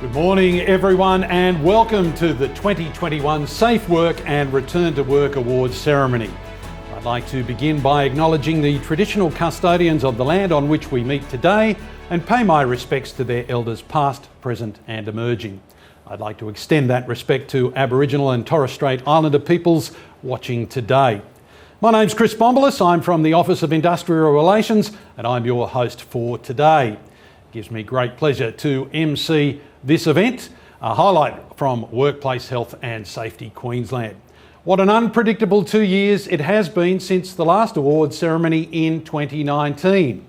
Good morning everyone and welcome to the 2021 Safe Work and Return to Work Awards ceremony. I'd like to begin by acknowledging the traditional custodians of the land on which we meet today and pay my respects to their elders past, present and emerging. I'd like to extend that respect to Aboriginal and Torres Strait Islander peoples watching today. My name's Chris Bombolis, I'm from the Office of Industrial Relations and I'm your host for today. It gives me great pleasure to MC this event, a highlight from Workplace Health and Safety Queensland. What an unpredictable 2 years it has been since the last awards ceremony in 2019.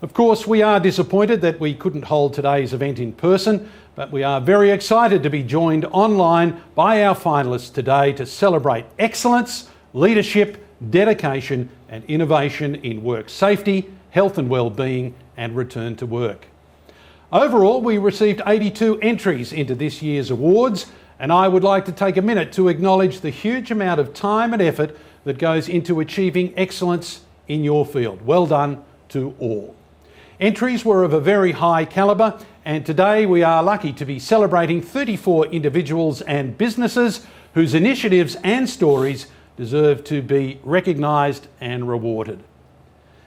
Of course, we are disappointed that we couldn't hold today's event in person, but we are very excited to be joined online by our finalists today to celebrate excellence, leadership, dedication and innovation in work safety, health and wellbeing and return to work. Overall, we received 82 entries into this year's awards, and I would like to take a minute to acknowledge the huge amount of time and effort that goes into achieving excellence in your field. Well done to all. Entries were of a very high calibre, and today we are lucky to be celebrating 34 individuals and businesses whose initiatives and stories deserve to be recognised and rewarded.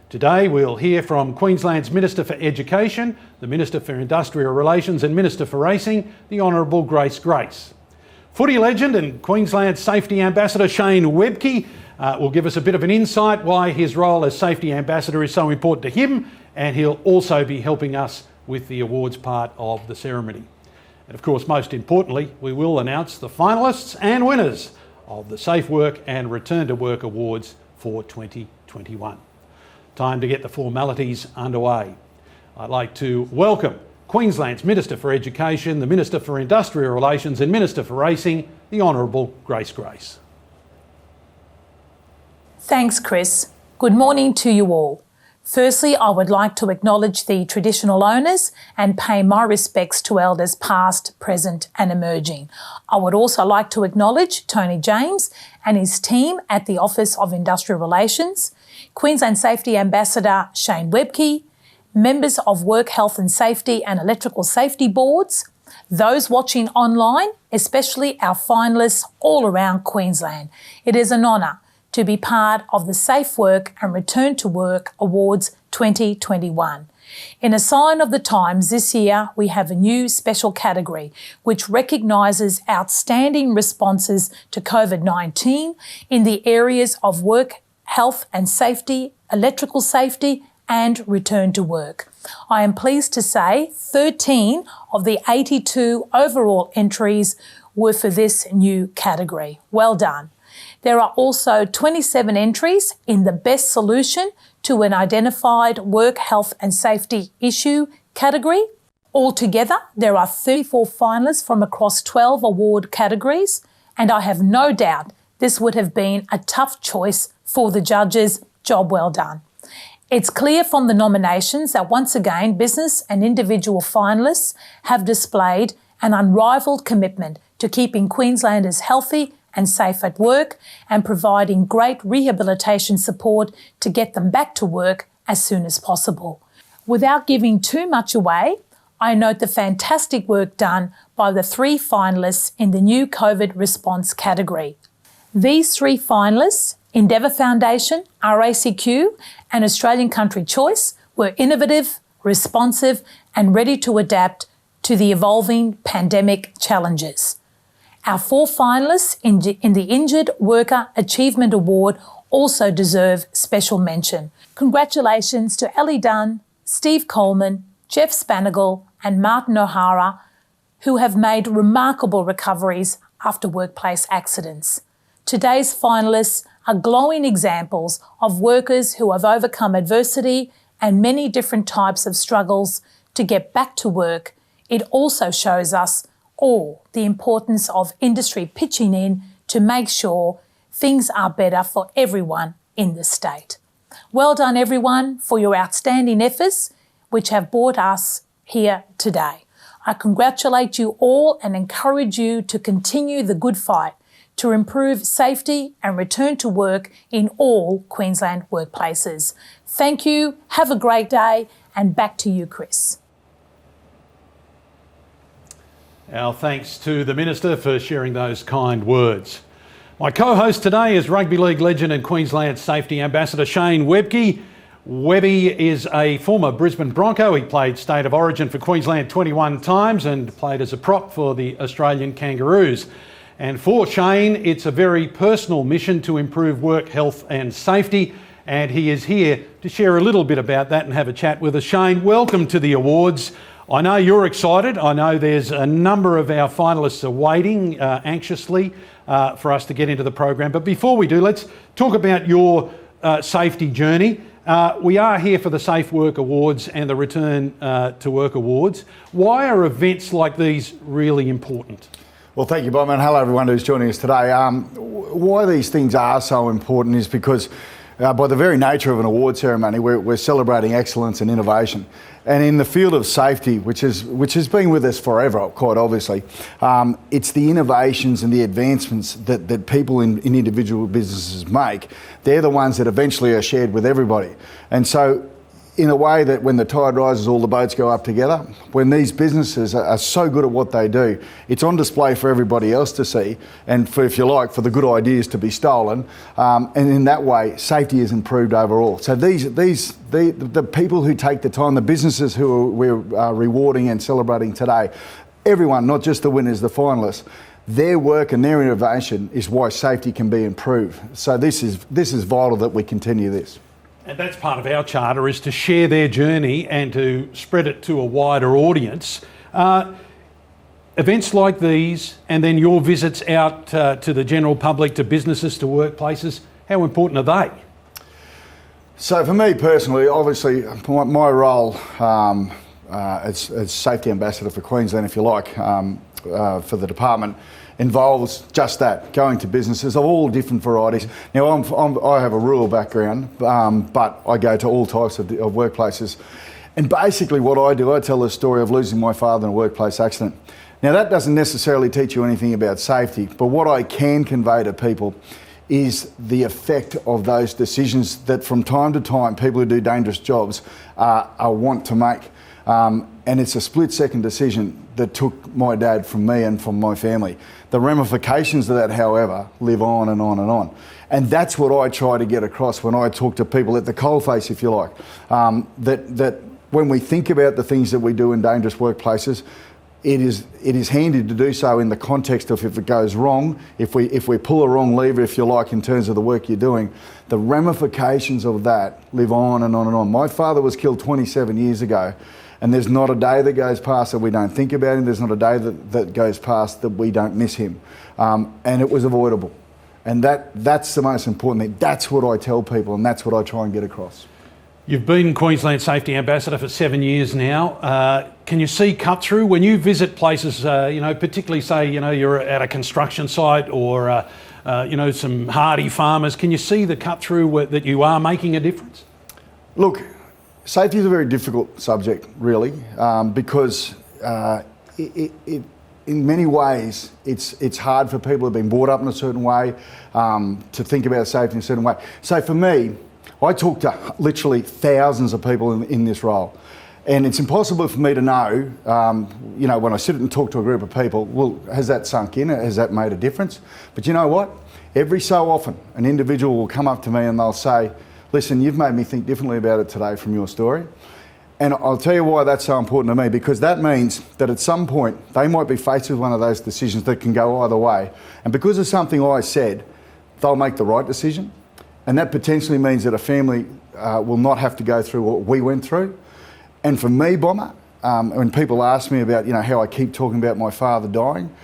Today we'll hear from Queensland's Minister for Education, the Minister for Industrial Relations and Minister for Racing, the Honourable Grace Grace. Footy legend and Queensland Safety Ambassador Shane Webke will give us a bit of an insight why his role as Safety Ambassador is so important to him, and he'll also be helping us with the awards part of the ceremony. And of course, most importantly, we will announce the finalists and winners of the Safe Work and Return to Work Awards for 2021. Time to get the formalities underway. I'd like to welcome Queensland's Minister for Education, the Minister for Industrial Relations and Minister for Racing, the Honourable Grace Grace. Thanks, Chris. Good morning to you all. Firstly, I would like to acknowledge the traditional owners and pay my respects to elders past, present and emerging. I would also like to acknowledge Tony James and his team at the Office of Industrial Relations, Queensland Safety Ambassador Shane Webke, members of Work Health and Safety and Electrical Safety Boards, those watching online, especially our finalists all around Queensland. It is an honour to be part of the Safe Work and Return to Work Awards 2021. In a sign of the times this year, we have a new special category which recognises outstanding responses to COVID-19 in the areas of work, health and safety, electrical safety and return to work. I am pleased to say 13 of the 82 overall entries were for this new category. Well done. There are also 27 entries in the Best Solution to an Identified Work Health and Safety Issue category. Altogether, there are 34 finalists from across 12 award categories, and I have no doubt this would have been a tough choice for the judges. Job well done. It's clear from the nominations that once again, business and individual finalists have displayed an unrivalled commitment to keeping Queenslanders healthy and safe at work and providing great rehabilitation support to get them back to work as soon as possible. Without giving too much away, I note the fantastic work done by the 3 finalists in the new COVID response category. These 3 finalists, Endeavour Foundation, RACQ and Australian Country Choice, were innovative, responsive and ready to adapt to the evolving pandemic challenges. Our 4 finalists in the Injured Worker Achievement Award also deserve special mention. Congratulations to Ellie Dunn, Steve Coleman, Jeff Spanagle and Martin O'Hara, who have made remarkable recoveries after workplace accidents. Today's finalists are glowing examples of workers who have overcome adversity and many different types of struggles to get back to work. It also shows us all the importance of industry pitching in to make sure things are better for everyone in the state. Well done everyone for your outstanding efforts which have brought us here today. I congratulate you all and encourage you to continue the good fight to improve safety and return to work in all Queensland workplaces. Thank you, have a great day, and back to you, Chris. Our thanks to the Minister for sharing those kind words. My co-host today is Rugby League legend and Queensland Safety Ambassador Shane Webke. Webby is a former Brisbane Bronco. He played State of Origin for Queensland 21 times and played as a prop for the Australian Kangaroos. And for Shane, it's a very personal mission to improve work health and safety, and he is here to share a little bit about that and have a chat with us. Shane, welcome to the awards. I know you're excited. I know there's a number of our finalists are waiting anxiously for us to get into the program. But before we do, let's talk about your safety journey. We are here for the Safe Work Awards and the Return to Work Awards. Why are events like these really important? Well, thank you, Bob, and hello everyone who's joining us today. Why these things are so important is because by the very nature of an award ceremony, we're celebrating excellence and innovation. And in the field of safety, which has been with us forever, quite obviously, it's the innovations and the advancements that people in individual businesses make. They're the ones that eventually are shared with everybody. And so, in a way that when the tide rises, all the boats go up together. When these businesses are so good at what they do, it's on display for everybody else to see, and for, if you like, for the good ideas to be stolen. And in that way, safety is improved overall. So the people who take the time, the businesses who we're rewarding and celebrating today, everyone, not just the winners, the finalists, their work and their innovation is why safety can be improved. So this is vital that we continue this. And that's part of our charter, is to share their journey and to spread it to a wider audience. Events like these, and then your visits out to the general public, to businesses, to workplaces, how important are they? So for me personally, obviously my role as Safety Ambassador for Queensland, if you like, for the department, involves just that, going to businesses of all different varieties. Now, I have a rural background, but I go to all types of workplaces. And basically what I do, I tell the story of losing my father in a workplace accident. Now, that doesn't necessarily teach you anything about safety, but what I can convey to people is the effect of those decisions that from time to time people who do dangerous jobs want to make. And it's a split-second decision that took my dad from me and from my family. The ramifications of that, however, live on and on and on. And that's what I try to get across when I talk to people at the coalface, if you like, that when we think about the things that we do in dangerous workplaces, it is handy to do so in the context of if it goes wrong, if we pull a wrong lever, if you like, in terms of the work you're doing, the ramifications of that live on and on and on. My father was killed 27 years ago, and there's not a day that goes past that we don't think about him. There's not a day that goes past that we don't miss him. And it was avoidable. And that's the most important thing. That's what I tell people, and that's what I try and get across. You've been Queensland Safety Ambassador for 7 years now. Can you see cut through when you visit places, particularly say, you're at a construction site or, some hardy farmers? Can you see the cut through that you are making a difference? Look, safety is a very difficult subject, really, because in many ways it's hard for people who've been brought up in a certain way to think about safety in a certain way. So for me, I talk to literally thousands of people in this role, and it's impossible for me to know, when I sit and talk to a group of people, well, has that sunk in? Has that made a difference? But you know what? Every so often, an individual will come up to me and they'll say, listen, you've made me think differently about it today from your story. And I'll tell you why that's so important to me, because that means that at some point they might be faced with one of those decisions that can go either way. And because of something I said, they'll make the right decision. And that potentially means that a family will not have to go through what we went through. And for me, Bomber, when people ask me about how I keep talking about my father dying,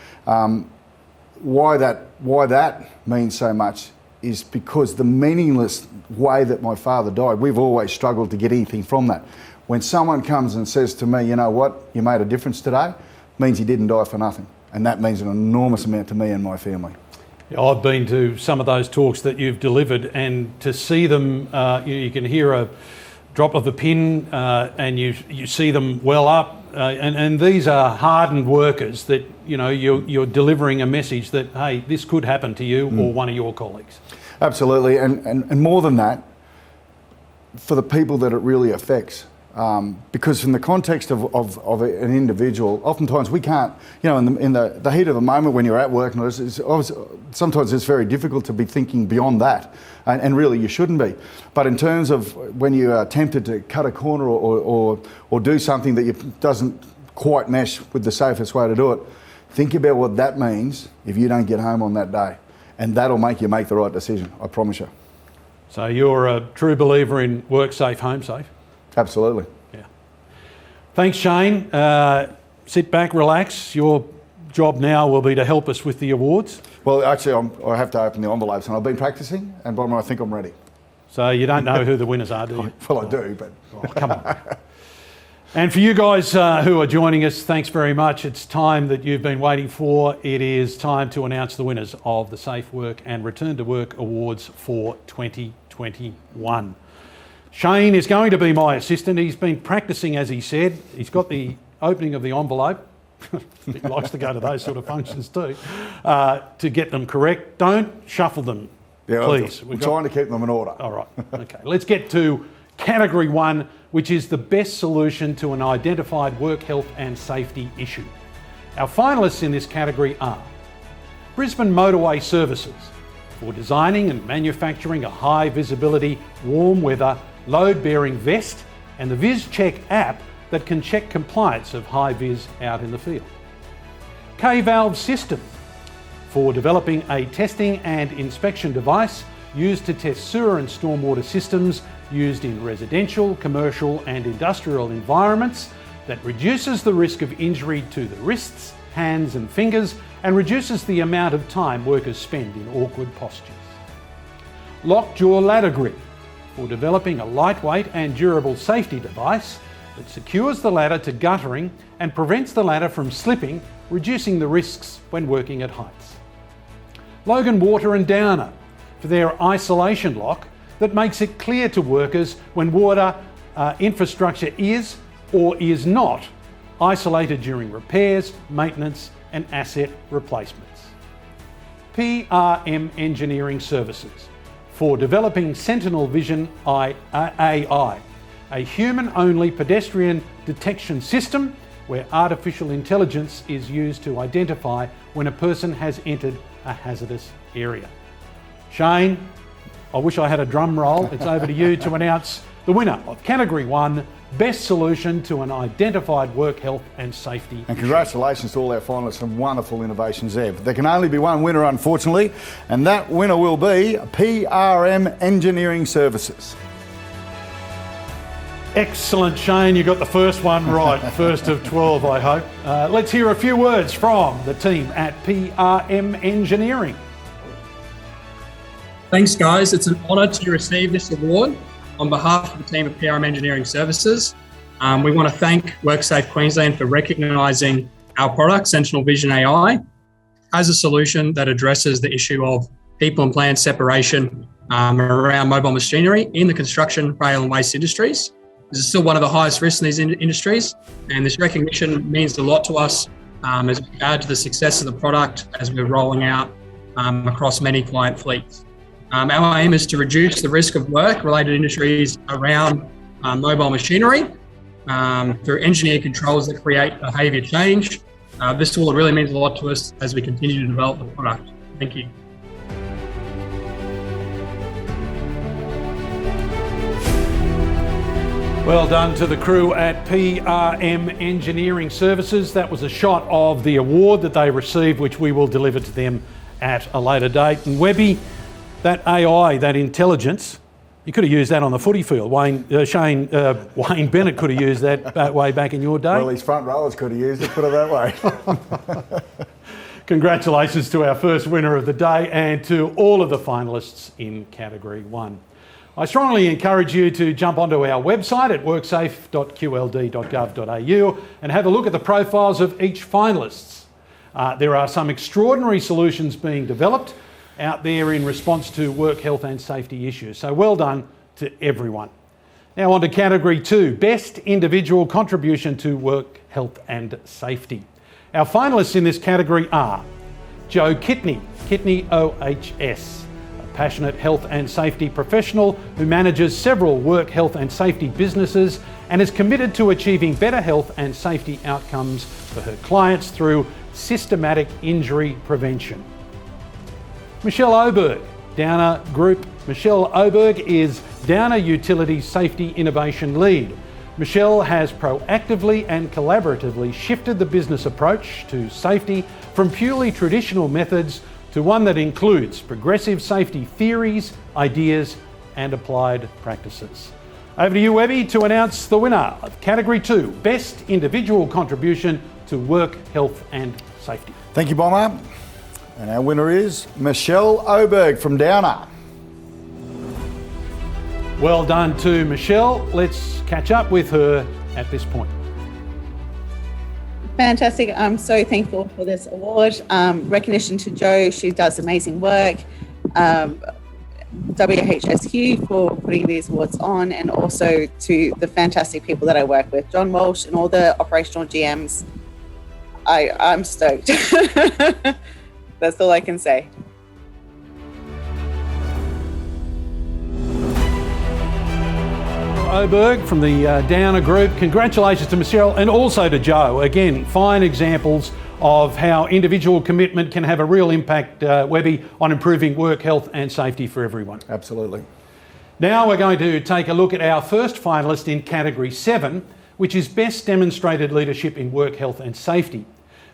why that means so much is because the meaningless way that my father died, we've always struggled to get anything from that. When someone comes and says to me, you know what, you made a difference today, means he didn't die for nothing. And that means an enormous amount to me and my family. I've been to some of those talks that you've delivered, and to see them, you can hear a drop of a pin and you see them well up. And these are hardened workers that, you're delivering a message that, hey, this could happen to you or one of your colleagues. Absolutely. And more than that, for the people that it really affects, because in the context of an individual, oftentimes we can't, in the heat of the moment when you're at work, sometimes it's very difficult to be thinking beyond that, and really you shouldn't be. But in terms of when you are tempted to cut a corner or do something that doesn't quite mesh with the safest way to do it, think about what that means if you don't get home on that day, and that'll make you make the right decision, I promise you. So you're a true believer in work safe, home safe? Absolutely. Yeah. Thanks, Shane. Sit back, relax. Your job now will be to help us with the awards. Well, actually, I have to open the envelopes, and I've been practicing, and I think I'm ready. So you don't know who the winners are, do you? Well, I do, but... Oh, come on. And for you guys who are joining us, thanks very much. It's time that you've been waiting for. It is time to announce the winners of the Safe Work and Return to Work Awards for 2021. Shane is going to be my assistant. He's been practicing, as he said. He's got the opening of the envelope. He likes to go to those sort of functions too, to get them correct. Don't shuffle them, please. We're trying to keep them in order. All right, okay. Let's get to Category 1, which is the best solution to an identified work health and safety issue. Our finalists in this category are Brisbane Motorway Services, for designing and manufacturing a high visibility, warm weather, load-bearing vest and the VisCheck app that can check compliance of high vis out in the field. K-Valve System, for developing a testing and inspection device used to test sewer and stormwater systems used in residential, commercial and industrial environments that reduces the risk of injury to the wrists, hands and fingers and reduces the amount of time workers spend in awkward postures. Lockjaw Ladder Grip, for developing a lightweight and durable safety device that secures the ladder to guttering and prevents the ladder from slipping, reducing the risks when working at heights. Logan Water and Downer, for their isolation lock that makes it clear to workers when water infrastructure is or is not isolated during repairs, maintenance and asset replacements. PRM Engineering Services, for developing Sentinel Vision AI, a human-only pedestrian detection system where artificial intelligence is used to identify when a person has entered a hazardous area. Shane, I wish I had a drum roll. It's over to you to announce the winner of Category 1, Best Solution to an Identified Work Health and Safety. And congratulations to all our finalists, some wonderful innovations there. But there can only be one winner, unfortunately, and that winner will be PRM Engineering Services. Excellent, Shane. You got the first one right. First of 12, I hope. Let's hear a few words from the team at PRM Engineering. Thanks, guys. It's an honour to receive this award on behalf of the team at PRM Engineering Services. We want to thank WorkSafe Queensland for recognising our product, Sentinel Vision AI, as a solution that addresses the issue of people and plant separation around mobile machinery in the construction, rail and waste industries. This is still one of the highest risks in these industries, and this recognition means a lot to us as we add to the success of the product as we're rolling out across many client fleets. Our aim is to reduce the risk of work-related industries around mobile machinery through engineered controls that create behaviour change. This tool really means a lot to us as we continue to develop the product. Thank you. Well done to the crew at PRM Engineering Services. That was a shot of the award that they received, which we will deliver to them at a later date. And Webby, that AI, that intelligence, you could have used that on the footy field. Wayne Bennett could have used that way back in your day. Well, his front rowers could have used it, put it that way. Congratulations to our first winner of the day and to all of the finalists in Category 1. I strongly encourage you to jump onto our website at worksafe.qld.gov.au and have a look at the profiles of each finalist. There are some extraordinary solutions being developed out there in response to work health and safety issues. So well done to everyone. Now on to Category 2, Best Individual Contribution to Work Health and Safety. Our finalists in this category are Joe Kitney, Kitney OHS, a passionate health and safety professional who manages several work health and safety businesses and is committed to achieving better health and safety outcomes for her clients through systematic injury prevention. Michelle Oberg, Downer Group. Michelle Oberg is Downer Utilities Safety Innovation Lead. Michelle has proactively and collaboratively shifted the business approach to safety from purely traditional methods to one that includes progressive safety theories, ideas, and applied practices. Over to you, Webby, to announce the winner of Category 2, Best Individual Contribution to Work Health and Safety. Thank you, Bomber. And our winner is Michelle Oberg from Downer. Well done to Michelle. Let's catch up with her at this point. Fantastic. I'm so thankful for this award. Recognition to Jo, she does amazing work. WHSQ for putting these awards on, and also to the fantastic people that I work with, John Walsh and all the operational GMs. I'm stoked. That's all I can say. Oberg from the Downer Group. Congratulations to Michelle and also to Jo. Again, fine examples of how individual commitment can have a real impact, Webby, on improving work health and safety for everyone. Absolutely. Now we're going to take a look at our first finalist in Category 7, which is Best Demonstrated Leadership in Work Health and Safety.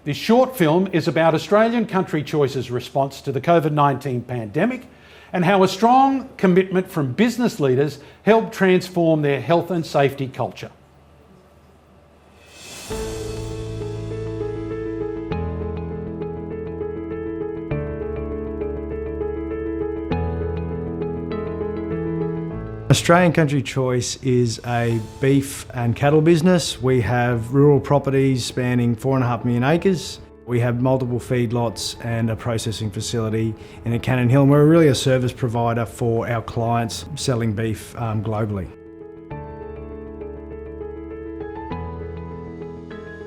This short film is about Australian Country Choice's response to the COVID-19 pandemic and how a strong commitment from business leaders helped transform their health and safety culture. Australian Country Choice is a beef and cattle business. We have rural properties spanning 4.5 million acres. We have multiple feedlots and a processing facility in Cannon Hill. And we're really a service provider for our clients selling beef globally.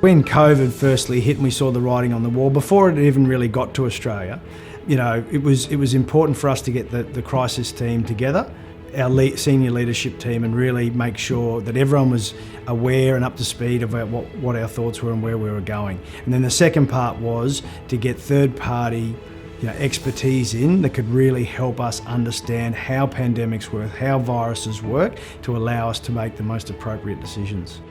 When COVID firstly hit and we saw the writing on the wall, before it even really got to Australia, you know, it was important for us to get the crisis team together, our senior leadership team, and really make sure that everyone was aware and up to speed about what our thoughts were and where we were going. And then the second part was to get third-party expertise in that could really help us understand how pandemics work, how viruses work, to allow us to make the most appropriate decisions.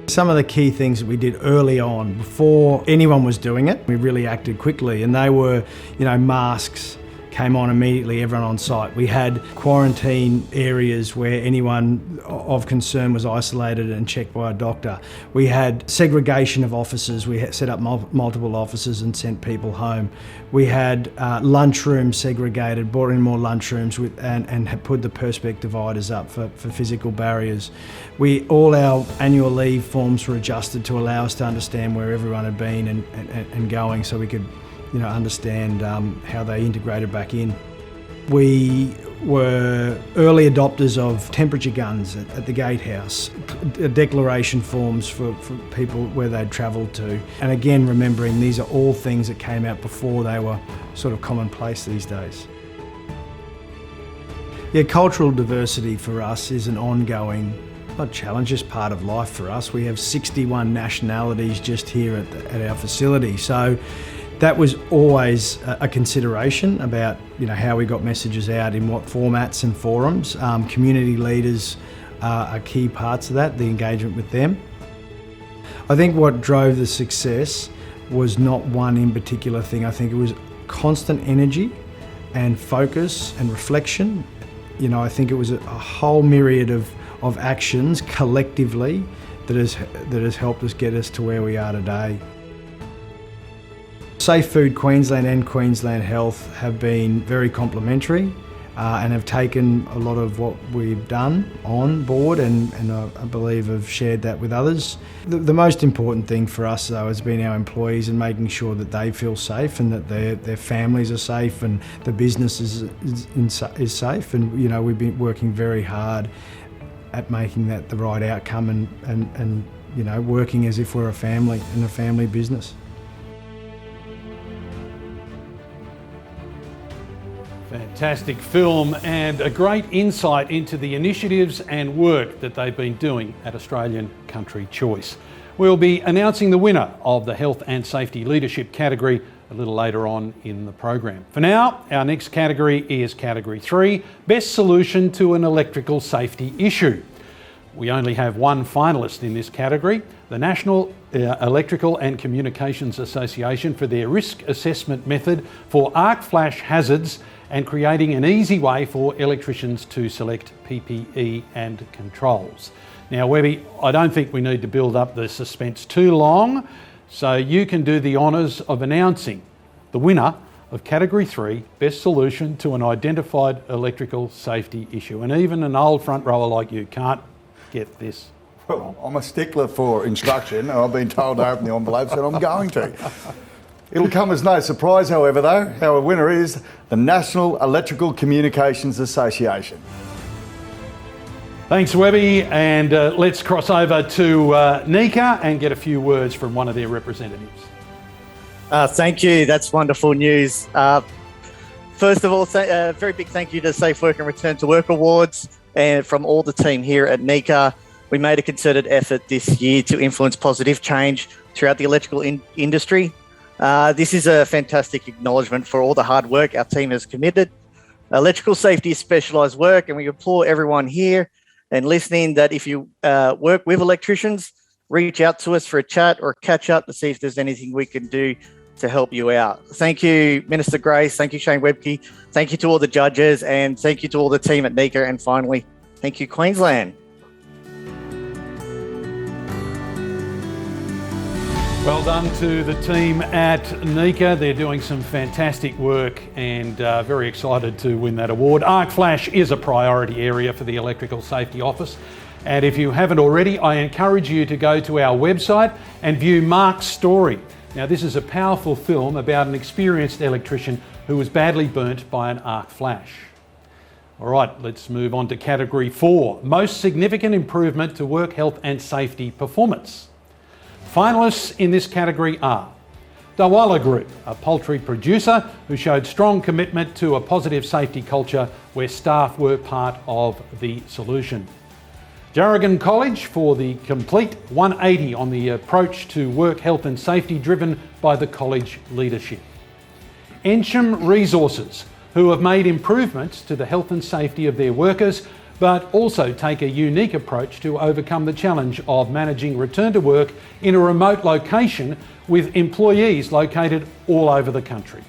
Some of the key things that we did early on, before anyone was doing it, we really acted quickly, and they were, masks came on immediately, everyone on site. We had quarantine areas where anyone of concern was isolated and checked by a doctor. We had segregation of offices. We had set up multiple offices and sent people home. We had lunchrooms segregated, brought in more lunchrooms and had put the perspex dividers up for physical barriers. All our annual leave forms were adjusted to allow us to understand where everyone had been and going, so we could understand how they integrated back in. We were early adopters of temperature guns at the gatehouse, declaration forms for people where they'd travelled to. And again, remembering these are all things that came out before they were sort of commonplace these days. Yeah, cultural diversity for us is an ongoing, not challenge, just part of life for us. We have 61 nationalities just here at our facility. So that was always a consideration about how we got messages out, in what formats and forums. Community leaders are key parts of that, the engagement with them. I think what drove the success was not one in particular thing. I think it was constant energy and focus and reflection. I think it was a whole myriad of actions collectively that has helped us get us to where we are today. Safe Food Queensland and Queensland Health have been very complementary and have taken a lot of what we've done on board and I believe have shared that with others. The most important thing for us though has been our employees and making sure that they feel safe and that their families are safe and the business is safe, and we've been working very hard at making that the right outcome and working as if we're a family and a family business. Fantastic film and a great insight into the initiatives and work that they've been doing at Australian Country Choice. We'll be announcing the winner of the Health and Safety Leadership category a little later on in the program. For now, our next category is Category 3, Best Solution to an Electrical Safety Issue. We only have one finalist in this category, the National Electrical and Communications Association, for their risk assessment method for arc flash hazards and creating an easy way for electricians to select PPE and controls. Now, Webby, I don't think we need to build up the suspense too long, so you can do the honours of announcing the winner of Category 3, Best Solution to an Identified Electrical Safety Issue. And even an old front rower like you can't get this. Well, I'm a stickler for instruction, and I've been told to open the envelopes, and I'm going to. It'll come as no surprise, however, though, our winner is the National Electrical Communications Association. Thanks, Webby, and let's cross over to Nika and get a few words from one of their representatives. Thank you, that's wonderful news. First of all, a very big thank you to Safe Work and Return to Work Awards and from all the team here at Nika. We made a concerted effort this year to influence positive change throughout the electrical industry. This is a fantastic acknowledgement for all the hard work our team has committed. Electrical safety is specialised work, and we implore everyone here and listening that if you work with electricians, reach out to us for a chat or a catch up to see if there's anything we can do to help you out. Thank you, Minister Grace. Thank you, Shane Webke. Thank you to all the judges, and thank you to all the team at Nika. And finally, thank you, Queensland. Well done to the team at Nika. They're doing some fantastic work and very excited to win that award. Arc flash is a priority area for the Electrical Safety Office. And if you haven't already, I encourage you to go to our website and view Mark's story. Now, this is a powerful film about an experienced electrician who was badly burnt by an arc flash. All right, let's move on to Category 4, Most Significant Improvement to Work Health and Safety Performance. Finalists in this category are Dawala Group, a poultry producer who showed strong commitment to a positive safety culture where staff were part of the solution. Jarragon College for the complete 180 on the approach to work health and safety driven by the college leadership. Ensham Resources, who have made improvements to the health and safety of their workers, but also take a unique approach to overcome the challenge of managing return to work in a remote location with employees located all over the country.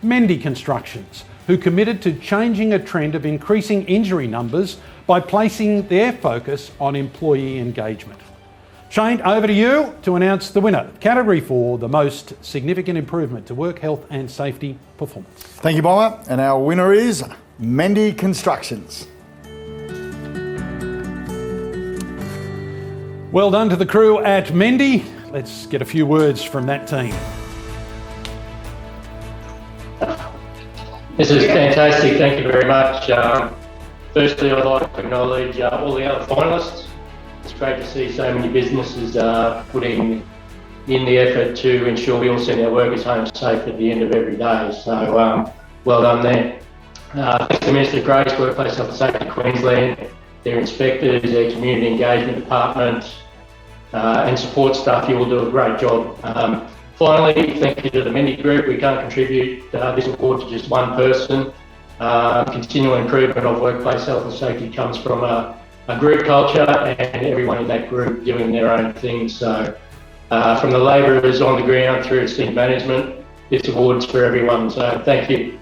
Mendy Constructions, who committed to changing a trend of increasing injury numbers by placing their focus on employee engagement. Shane, over to you to announce the winner, Category 4, the most significant improvement to work health and safety performance. Thank you, Bomber. And our winner is Mendy Constructions. Well done to the crew at Mendy. Let's get a few words from that team. This is fantastic, thank you very much. Firstly, I'd like to acknowledge all the other finalists. It's great to see so many businesses putting in the effort to ensure we all send our workers home safe at the end of every day. So well done there. Thanks to Minister Grace, Workplace Health and Safety Queensland, their inspectors, their community engagement department and support staff. You all do a great job. Finally, thank you to the Mendy Group. We can't contribute this award to just one person. Continual improvement of workplace health and safety comes from a group culture and everyone in that group doing their own thing. So from the labourers on the ground through to team management, this award's for everyone. So thank you.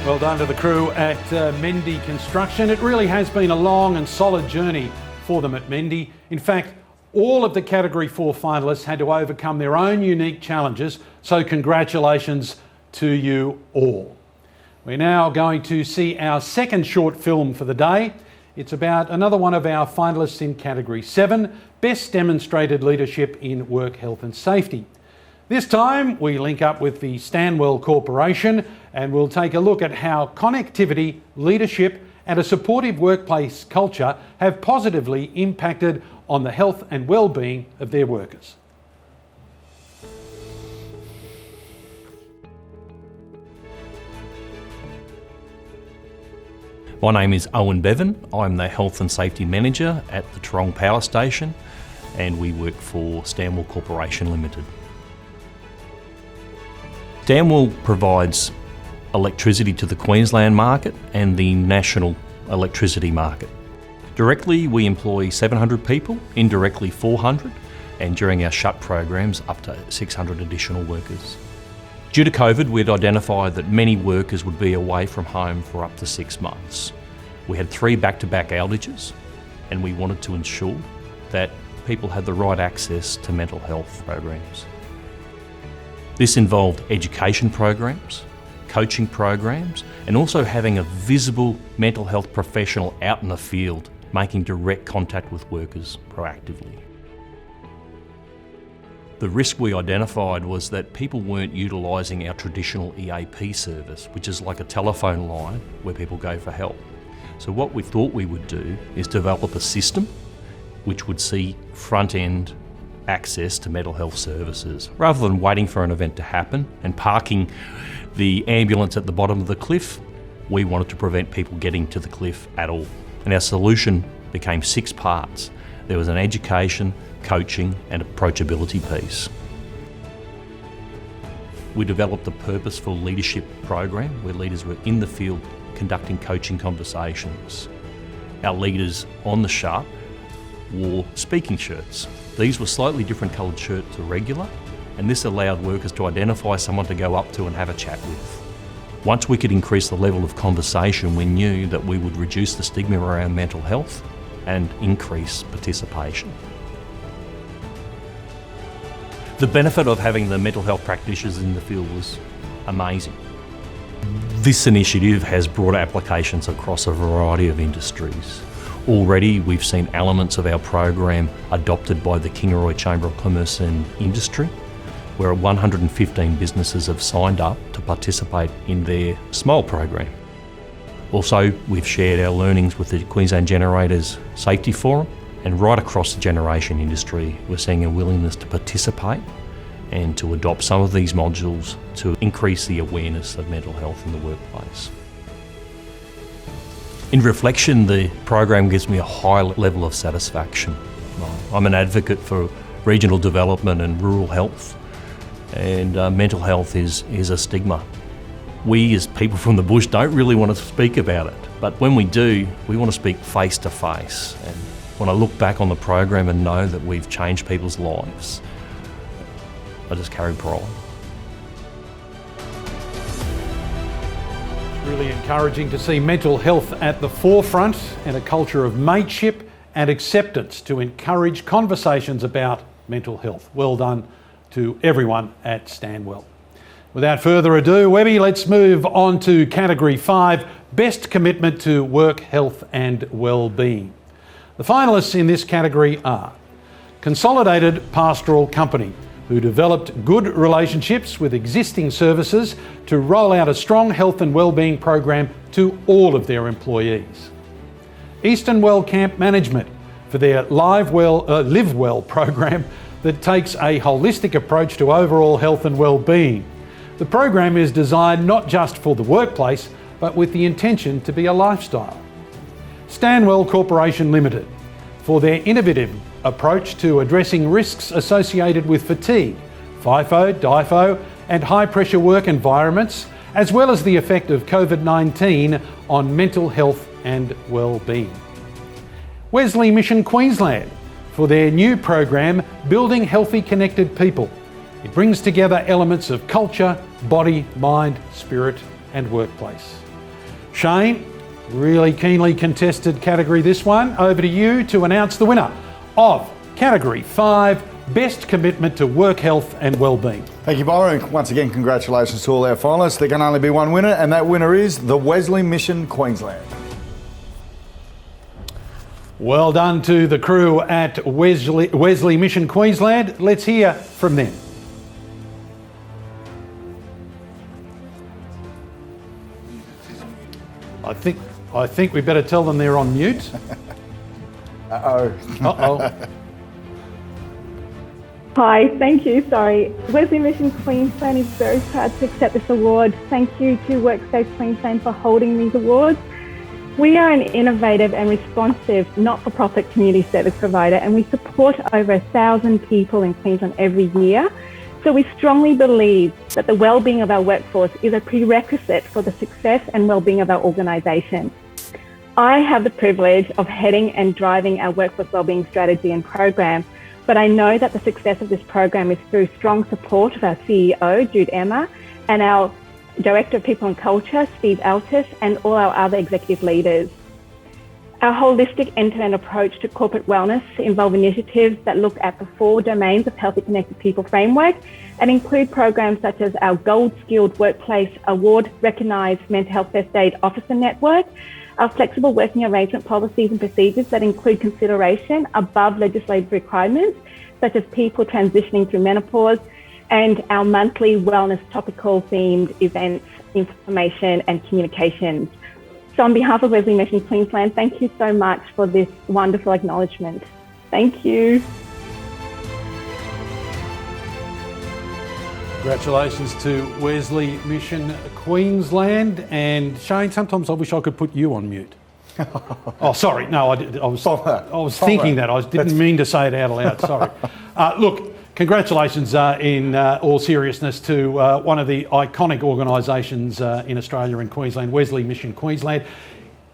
Well done to the crew at Mendy Construction. It really has been a long and solid journey for them at Mendy. In fact, all of the Category 4 finalists had to overcome their own unique challenges, so congratulations to you all. We're now going to see our second short film for the day. It's about another one of our finalists in Category 7, Best Demonstrated Leadership in Work Health and Safety. This time we link up with the Stanwell Corporation and we'll take a look at how connectivity, leadership and a supportive workplace culture have positively impacted on the health and well-being of their workers. My name is Owen Bevan. I'm the Health and Safety Manager at the Tarong Power Station, and we work for Stanwell Corporation Limited. Stanwell provides electricity to the Queensland market and the national electricity market. Directly, we employ 700 people, indirectly 400, and during our shut programs, up to 600 additional workers. Due to COVID, we'd identified that many workers would be away from home for up to 6 months. We had 3 back-to-back outages, and we wanted to ensure that people had the right access to mental health programs. This involved education programs, coaching programs, and also having a visible mental health professional out in the field, making direct contact with workers proactively. The risk we identified was that people weren't utilising our traditional EAP service, which is like a telephone line where people go for help. So what we thought we would do is develop a system which would see front-end access to mental health services. Rather than waiting for an event to happen and parking the ambulance at the bottom of the cliff, we wanted to prevent people getting to the cliff at all. And our solution became 6 parts. There was an education, coaching and approachability piece. We developed a purposeful leadership program where leaders were in the field conducting coaching conversations. Our leaders on the shut wore speaking shirts. These were slightly different coloured shirts to regular, and this allowed workers to identify someone to go up to and have a chat with. Once we could increase the level of conversation, we knew that we would reduce the stigma around mental health and increase participation. The benefit of having the mental health practitioners in the field was amazing. This initiative has brought applications across a variety of industries. Already we've seen elements of our program adopted by the Kingaroy Chamber of Commerce and Industry, where 115 businesses have signed up to participate in their SMILE program. Also, we've shared our learnings with the Queensland Generators Safety Forum, and right across the generation industry, we're seeing a willingness to participate and to adopt some of these modules to increase the awareness of mental health in the workplace. In reflection, the program gives me a high level of satisfaction. I'm an advocate for regional development and rural health, and mental health is a stigma. We as people from the bush don't really want to speak about it, but when we do, we want to speak face to face. And when I look back on the program and know that we've changed people's lives, I just carry pride. It's really encouraging to see mental health at the forefront and a culture of mateship and acceptance to encourage conversations about mental health. Well done to everyone at Stanwell. Without further ado, Webby, let's move on to Category 5, Best Commitment to Work, Health and Wellbeing. The finalists in this category are Consolidated Pastoral Company, who developed good relationships with existing services to roll out a strong health and wellbeing program to all of their employees. Eastern Well Camp Management, for their Live Well program that takes a holistic approach to overall health and wellbeing. The program is designed not just for the workplace, but with the intention to be a lifestyle. Stanwell Corporation Limited, for their innovative approach to addressing risks associated with fatigue, FIFO, DIFO, and high-pressure work environments, as well as the effect of COVID-19 on mental health and well-being. Wesley Mission Queensland, for their new program, Building Healthy Connected People. It brings together elements of culture, body, mind, spirit and workplace. Shane, really keenly contested category this one. Over to you to announce the winner of Category 5, Best Commitment to Work, Health and Wellbeing. Thank you, Byron. Once again, congratulations to all our finalists. There can only be one winner, and that winner is the Wesley Mission Queensland. Well done to the crew at Wesley Mission Queensland. Let's hear from them. I think we better tell them they're on mute. Uh-oh. Uh-oh. Hi, thank you. Sorry. Wesley Mission Queensland is very proud to accept this award. Thank you to WorkSafe Queensland for holding these awards. We are an innovative and responsive not-for-profit community service provider, and we support over 1,000 people in Queensland every year. So we strongly believe that the well-being of our workforce is a prerequisite for the success and well-being of our organisation. I have the privilege of heading and driving our workforce wellbeing strategy and program, but I know that the success of this program is through strong support of our CEO, Jude Emma, and our Director of People and Culture, Steve Altus, and all our other executive leaders. Our holistic end-to-end approach to corporate wellness involve initiatives that look at the 4 domains of Healthy Connected People framework and include programs such as our Gold Skilled Workplace Award recognised Mental Health First Aid Officer Network, our flexible working arrangement policies and procedures that include consideration above legislative requirements, such as people transitioning through menopause, and our monthly wellness topical themed events, information and communications. So on behalf of Wesley Mission Queensland, thank you so much for this wonderful acknowledgement. Thank you. Congratulations to Wesley Mission Queensland. And Shane, sometimes I wish I could put you on mute. Oh, sorry. No, I was thinking that. I didn't mean to say it out loud. Sorry. Look, congratulations in all seriousness to one of the iconic organisations in Australia and Queensland, Wesley Mission Queensland.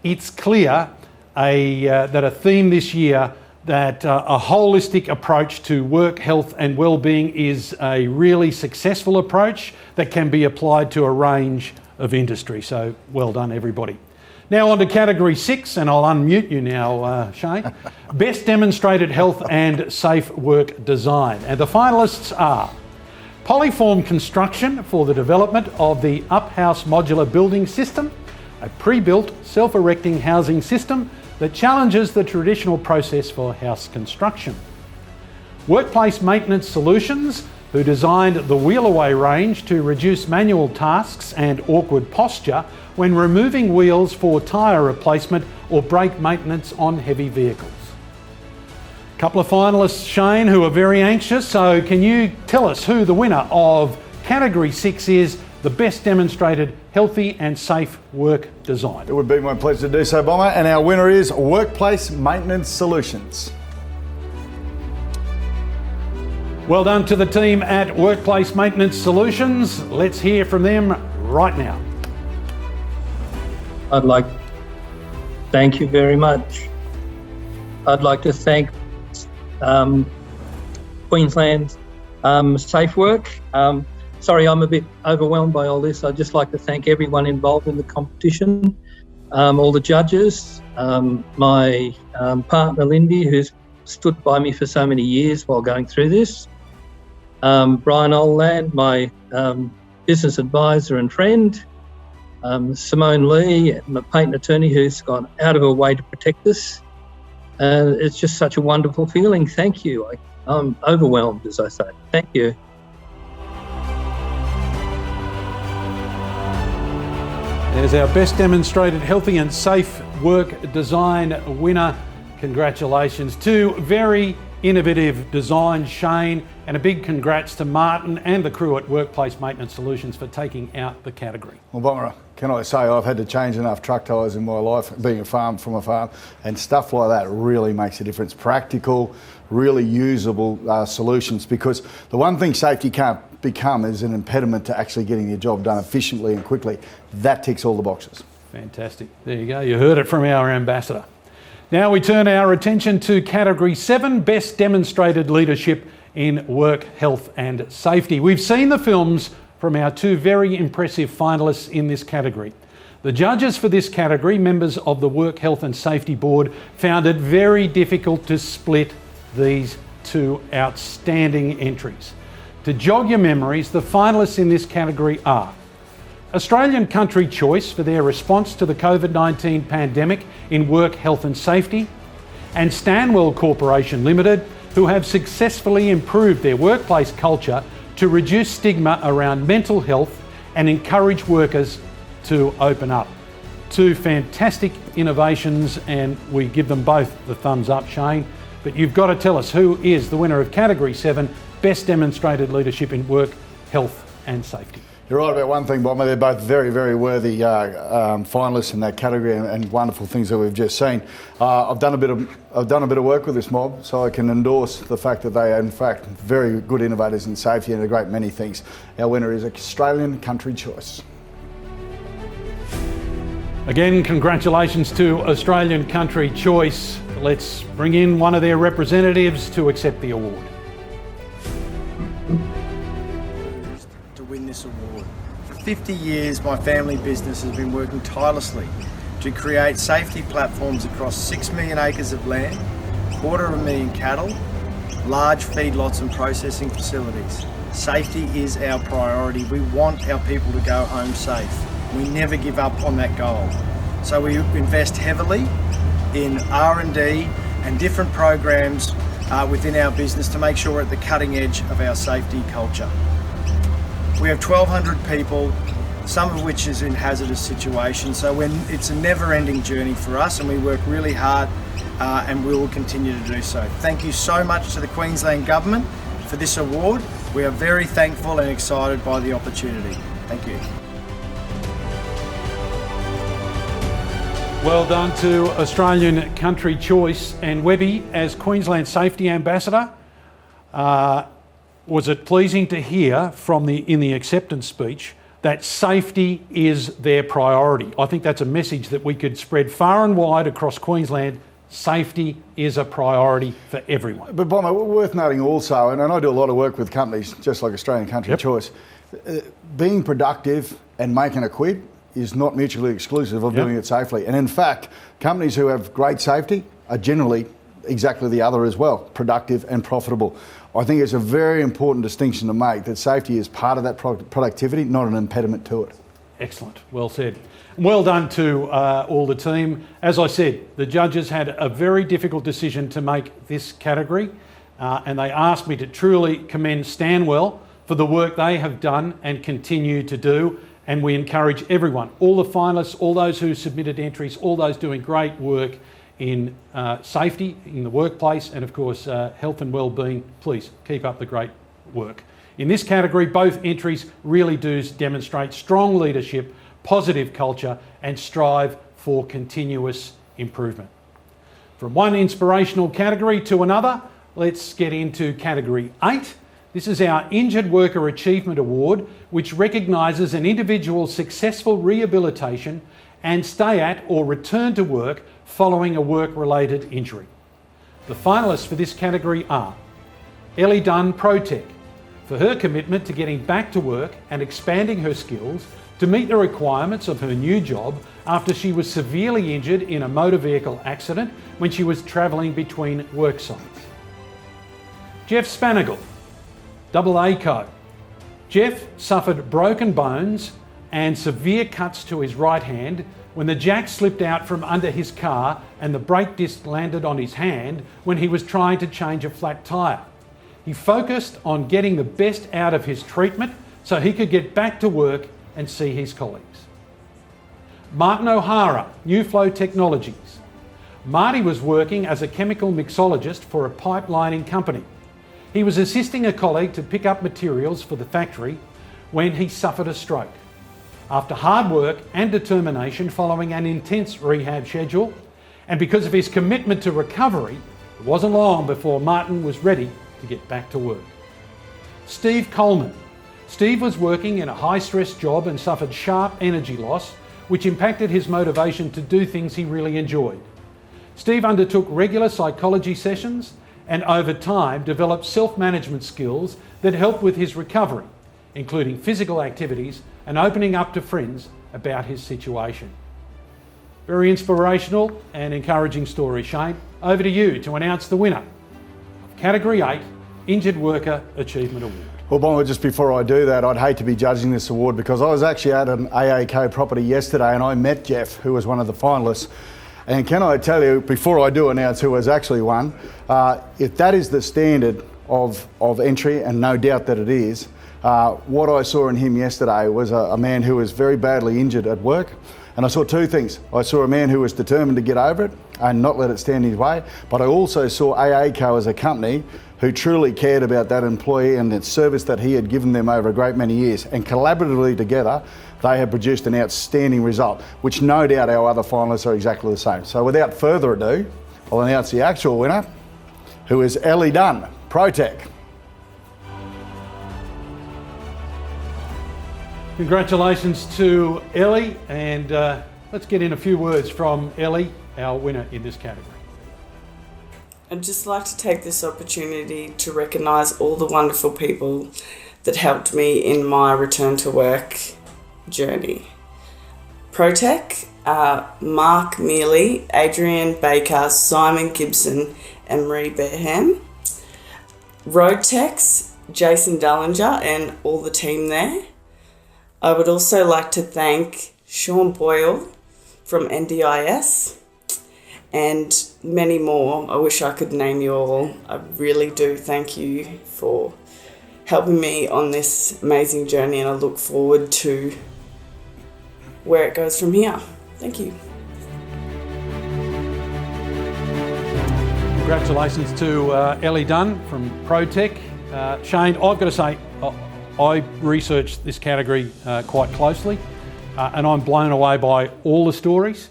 It's clear that a theme this year that a holistic approach to work, health and wellbeing is a really successful approach that can be applied to a range of industry. So well done, everybody. Now on to category 6, and I'll unmute you now, Shane. Best Demonstrated Health and Safe Work Design. And the finalists are Polyform Construction for the development of the Uphouse Modular Building System, a pre-built self-erecting housing system that challenges the traditional process for house construction. Workplace Maintenance Solutions, who designed the wheel-away range to reduce manual tasks and awkward posture when removing wheels for tyre replacement or brake maintenance on heavy vehicles. A couple of finalists, Shane, who are very anxious, so can you tell us who the winner of category 6 is, the Best Demonstrated Healthy and Safe Work Design? It would be my pleasure to do so, Bomber, and our winner is Workplace Maintenance Solutions. Well done to the team at Workplace Maintenance Solutions. Let's hear from them right now. Thank you very much. I'd like to thank Queensland Safe Work. Sorry, I'm a bit overwhelmed by all this. I'd just like to thank everyone involved in the competition, all the judges, my partner Lindy, who's stood by me for so many years while going through this, Brian Oldland, my business advisor and friend, Simone Lee, my patent attorney, who's gone out of her way to protect us. It's just such a wonderful feeling. Thank you. I'm overwhelmed, as I say. Thank you. There's our Best Demonstrated Healthy and Safe Work Design winner. Congratulations. 2 very innovative designs, Shane, and a big congrats to Martin and the crew at Workplace Maintenance Solutions for taking out the category. Well, Bomber, can I say I've had to change enough truck tyres in my life, being from a farm, and stuff like that really makes a difference. Practical, really usable solutions, because the one thing safety can't become is an impediment to actually getting your job done efficiently and quickly. That ticks all the boxes. Fantastic. There you go. You heard it from our ambassador. Now we turn our attention to category 7, Best Demonstrated Leadership in Work, Health and Safety. We've seen the films from our 2 very impressive finalists in this category. The judges for this category, members of the Work, Health and Safety Board, found it very difficult to split these 2 outstanding entries. To jog your memories, the finalists in this category are Australian Country Choice for their response to the COVID-19 pandemic in work, health and safety, and Stanwell Corporation Limited, who have successfully improved their workplace culture to reduce stigma around mental health and encourage workers to open up Two fantastic innovations, and we give them both the thumbs up, Shane. But you've got to tell us who is the winner of Category 7, Best Demonstrated Leadership in Work, Health and Safety. You're right about one thing, Bomber. They're both very, very worthy finalists in that category, and wonderful things that we've just seen. I've done a bit of work with this mob, so I can endorse the fact that they are, in fact, very good innovators in safety and a great many things. Our winner is Australian Country Choice. Again, congratulations to Australian Country Choice. Let's bring in one of their representatives to accept the award. To win this award. For 50 years, my family business has been working tirelessly to create safety platforms across 6 million acres of land, 250,000 cattle, large feedlots and processing facilities. Safety is our priority. We want our people to go home safe. We never give up on that goal. So we invest heavily in R&D and different programs within our business to make sure we're at the cutting edge of our safety culture. We have 1,200 people, some of which is in hazardous situations, so it's a never-ending journey for us, and we work really hard and we will continue to do so. Thank you so much to the Queensland Government for this award. We are very thankful and excited by the opportunity. Thank you. Well done to Australian Country Choice. And Webby, as Queensland Safety Ambassador, was it pleasing to hear from in the acceptance speech that safety is their priority? I think that's a message that we could spread far and wide across Queensland. Safety is a priority for everyone. But Bomber, worth noting also, and I do a lot of work with companies just like Australian Country Choice, being productive and making a quid is not mutually exclusive of doing it safely. And in fact, companies who have great safety are generally exactly the other as well, productive and profitable. I think it's a very important distinction to make that safety is part of that productivity, not an impediment to it. Excellent, well said. Well done to all the team. As I said, the judges had a very difficult decision to make this category, and they asked me to truly commend Stanwell for the work they have done and continue to do. And we encourage everyone, all the finalists, all those who submitted entries, all those doing great work in safety in the workplace and of course health and well-being, please keep up the great work. In this category, both entries really do demonstrate strong leadership, positive culture and strive for continuous improvement. From one inspirational category to another, let's get into category 8. This is our Injured Worker Achievement Award, which recognises an individual's successful rehabilitation and stay at or return to work following a work-related injury. The finalists for this category are Ellie Dunn Protech, for her commitment to getting back to work and expanding her skills to meet the requirements of her new job after she was severely injured in a motor vehicle accident when she was travelling between work sites. Jeff Spanigal, Double ACO. Jeff suffered broken bones and severe cuts to his right hand when the jack slipped out from under his car and the brake disc landed on his hand when he was trying to change a flat tyre. He focused on getting the best out of his treatment so he could get back to work and see his colleagues. Martin O'Hara, New Flow Technologies. Marty was working as a chemical mixologist for a pipelining company. He was assisting a colleague to pick up materials for the factory when he suffered a stroke. After hard work and determination following an intense rehab schedule, and because of his commitment to recovery, it wasn't long before Martin was ready to get back to work. Steve Coleman. Steve was working in a high-stress job and suffered sharp energy loss, which impacted his motivation to do things he really enjoyed. Steve undertook regular psychology sessions and over time developed self-management skills that helped with his recovery, including physical activities and opening up to friends about his situation. Very inspirational and encouraging story, Shane. Over to you to announce the winner of Category 8 Injured Worker Achievement Award. Well, Bomber, just before I do that, I'd hate to be judging this award because I was actually at an AACO property yesterday and I met Jeff, who was one of the finalists. And can I tell you, before I do announce who has actually won, if that is the standard of entry, and no doubt that it is, what I saw in him yesterday was a man who was very badly injured at work And I saw two things. I saw a man who was determined to get over it and not let it stand in his way, but I also saw AACo as a company who truly cared about that employee and the service that he had given them over a great many years. And collaboratively together, they have produced an outstanding result, which no doubt our other finalists are exactly the same. So without further ado, I'll announce the actual winner, who is Ellie Dunn, ProTech. Congratulations to Ellie, and let's get in a few words from Ellie, our winner in this category. I'd just like to take this opportunity to recognise all the wonderful people that helped me in my return to work journey. ProTech, Mark Mealy, Adrian Baker, Simon Gibson and Marie Bearham. RoadTex, Jason Dallinger and all the team there. I would also like to thank Sean Boyle from NDIS and many more. I wish I could name you all. I really do thank you for helping me on this amazing journey, and I look forward to where it goes from here. Thank you. Congratulations to Ellie Dunn from ProTech. Shane, I've got to say, I researched this category quite closely and I'm blown away by all the stories.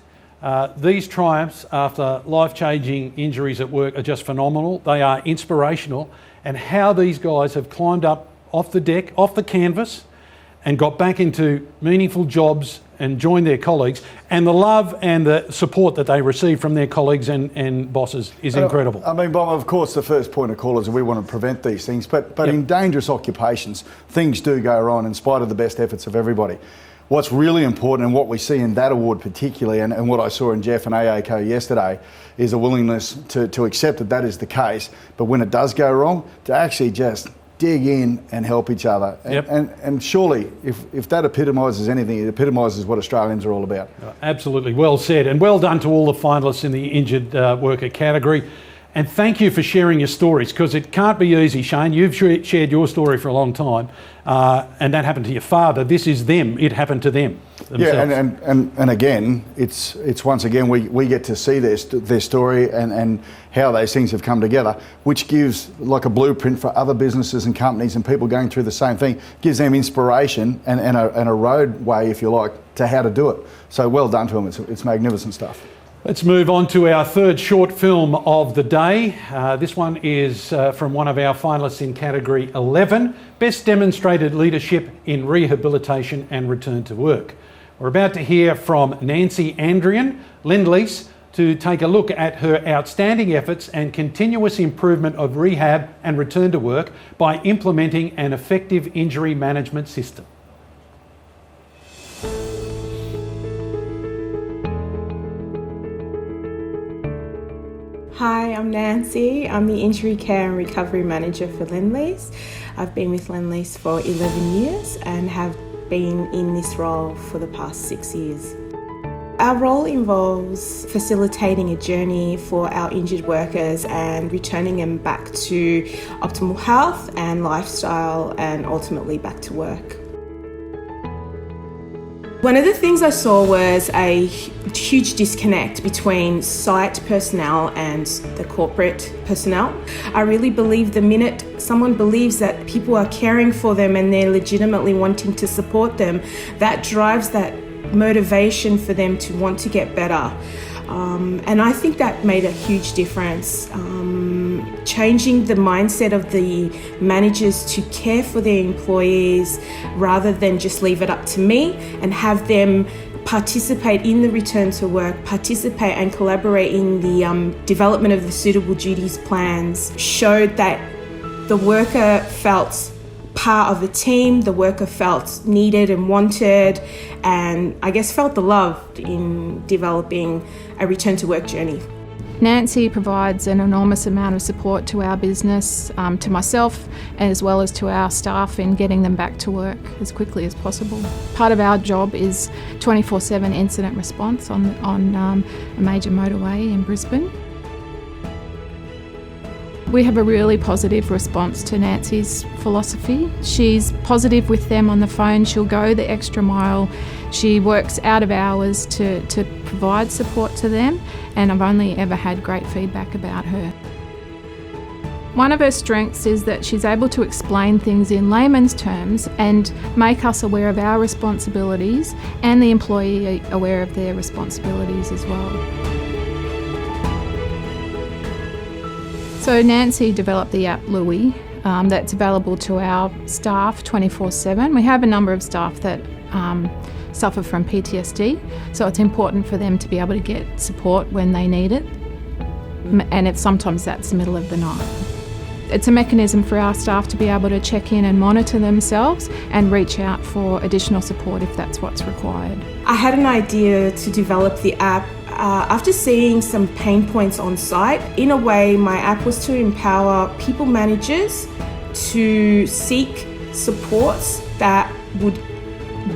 These triumphs after life-changing injuries at work are just phenomenal. They are inspirational, and how these guys have climbed up off the deck, off the canvas, and got back into meaningful jobs and joined their colleagues, and the love and the support that they receive from their colleagues and bosses is incredible. I mean, Bob, of course, the first point of call is we want to prevent these things, but in dangerous occupations, things do go wrong in spite of the best efforts of everybody. What's really important, and what we see in that award particularly, and what I saw in Jeff and AACo yesterday, is a willingness to accept that that is the case, but when it does go wrong, to actually just dig in and help each other. And surely, if that epitomises anything, it epitomises what Australians are all about. Absolutely, well said. And well done to all the finalists in the injured worker category. And thank you for sharing your stories, because it can't be easy, Shane. You've shared your story for a long time, and that happened to your father. This is them. It happened to them themselves. Yeah, and again, it's once again, we get to see their story and how those things have come together, which gives like a blueprint for other businesses and companies and people going through the same thing, gives them inspiration and a roadway, if you like, to how to do it. So well done to them. It's magnificent stuff. Let's move on to our third short film of the day. This one is from one of our finalists in category 11, Best Demonstrated Leadership in Rehabilitation and Return to Work. We're about to hear from Nancy Andrian, Lend-Lease, to take a look at her outstanding efforts and continuous improvement of rehab and return to work by implementing an effective injury management system. Hi, I'm Nancy. I'm the Injury Care and Recovery Manager for Lend-Lease. I've been with Lend-Lease for 11 years and have been in this role for the past 6 years. Our role involves facilitating a journey for our injured workers and returning them back to optimal health and lifestyle and ultimately back to work. One of the things I saw was a huge disconnect between site personnel and the corporate personnel. I really believe the minute someone believes that people are caring for them and they're legitimately wanting to support them, that drives that motivation for them to want to get better. And I think that made a huge difference. Changing the mindset of the managers to care for their employees rather than just leave it up to me, and have them participate in the return to work, participate and collaborate in the development of the suitable duties plans, showed that the worker felt part of the team, the worker felt needed and wanted, and I guess felt the love in developing a return to work journey. Nancy provides an enormous amount of support to our business, to myself, as well as to our staff in getting them back to work as quickly as possible. Part of our job is 24/7 incident response on a major motorway in Brisbane. We have a really positive response to Nancy's philosophy. She's positive with them on the phone. She'll go the extra mile. She works out of hours to provide support to them, and I've only ever had great feedback about her. One of her strengths is that she's able to explain things in layman's terms and make us aware of our responsibilities and the employee aware of their responsibilities as well. So Nancy developed the app Louie that's available to our staff 24/7. We have a number of staff that suffer from PTSD, so it's important for them to be able to get support when they need it, and sometimes that's the middle of the night. It's a mechanism for our staff to be able to check in and monitor themselves and reach out for additional support if that's what's required. I had an idea to develop the app after seeing some pain points on site. In a way, my app was to empower people managers to seek supports that would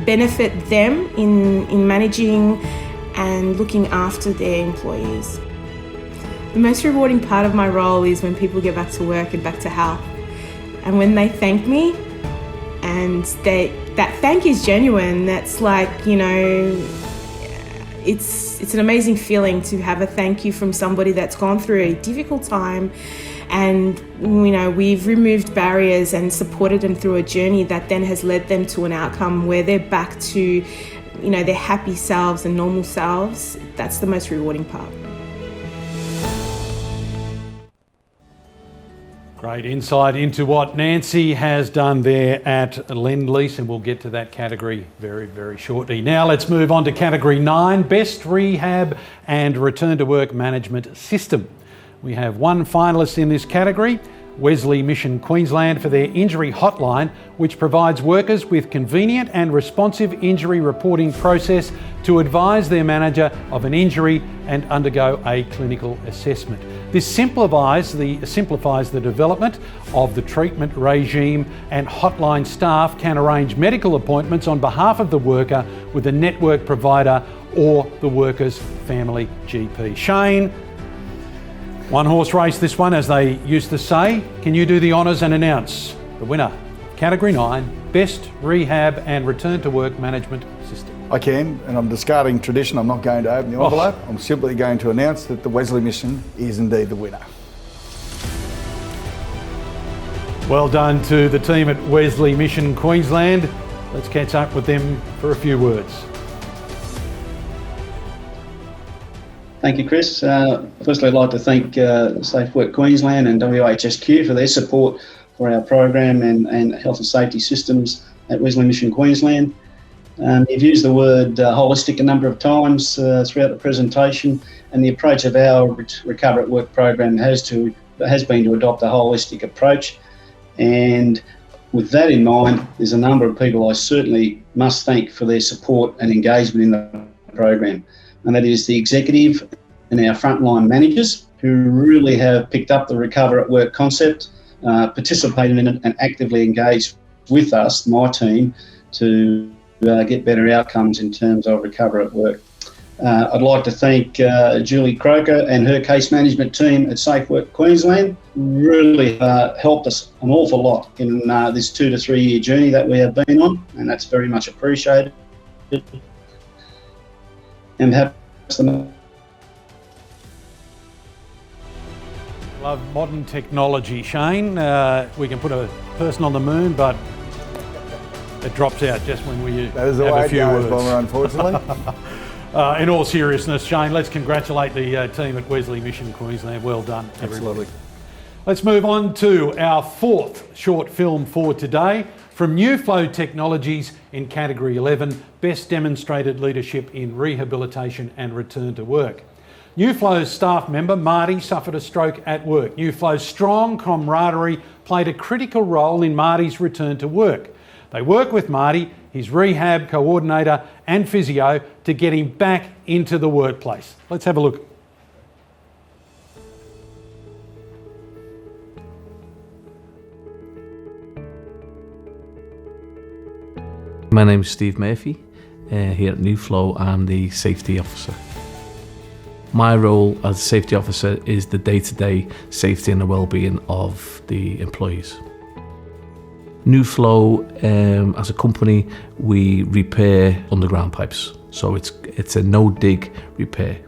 benefit them in managing and looking after their employees. The most rewarding part of my role is when people get back to work and back to health. And when they thank me, and that thank is genuine, that's like, it's an amazing feeling to have a thank you from somebody that's gone through a difficult time, and we've removed barriers and supported them through a journey that then has led them to an outcome where they're back to their happy selves and normal selves. That's the most rewarding part. Great insight into what Nancy has done there at Lend-Lease, and we'll get to that category very, very shortly. Now let's move on to category 9, Best Rehab and Return to Work Management System. We have one finalist in this category, Wesley Mission Queensland, for their injury hotline, which provides workers with convenient and responsive injury reporting process to advise their manager of an injury and undergo a clinical assessment. This simplifies the development of the treatment regime, and hotline staff can arrange medical appointments on behalf of the worker with a network provider or the worker's family GP. Shane, one horse race this one, as they used to say. Can you do the honours and announce the winner? Category 9, Best Rehab and Return to Work Management System. I can, and I'm discarding tradition. I'm not going to open the envelope. I'm simply going to announce that the Wesley Mission is indeed the winner. Well done to the team at Wesley Mission Queensland. Let's catch up with them for a few words. Thank you, Chris. Firstly, I'd like to thank Safe Work Queensland and WHSQ for their support for our program and health and safety systems at Wesley Mission Queensland. You've used the word holistic a number of times throughout the presentation, and the approach of our Recover at Work program has been to adopt a holistic approach. And with that in mind, there's a number of people I certainly must thank for their support and engagement in the program. And that is the executive and our frontline managers, who really have picked up the Recover at Work concept, participated in it and actively engaged with us, my team, to get better outcomes in terms of Recover at Work. I'd like to thank Julie Croker and her case management team at Safe Work Queensland. Really helped us an awful lot in this 2 to 3 year journey that we have been on, and that's very much appreciated. And perhaps Love modern technology, Shane. We can put a person on the moon, but it drops out just when we have a few words. Bomber, unfortunately. In all seriousness, Shane, let's congratulate the team at Wesley Mission Queensland. Well done, everybody. Absolutely. Let's move on to our 4th short film for today, from New Flow Technologies in category 11, Best Demonstrated Leadership in Rehabilitation and Return to Work. New Flow's staff member Marty suffered a stroke at work. New Flow's strong camaraderie played a critical role in Marty's return to work. They work with Marty, his rehab coordinator and physio, to get him back into the workplace. Let's have a look. My name's Steve Murphy. Here at New Flow, I'm the safety officer. My role as a safety officer is the day-to-day safety and the well-being of the employees. New Flow, as a company, we repair underground pipes. So it's a no-dig repair.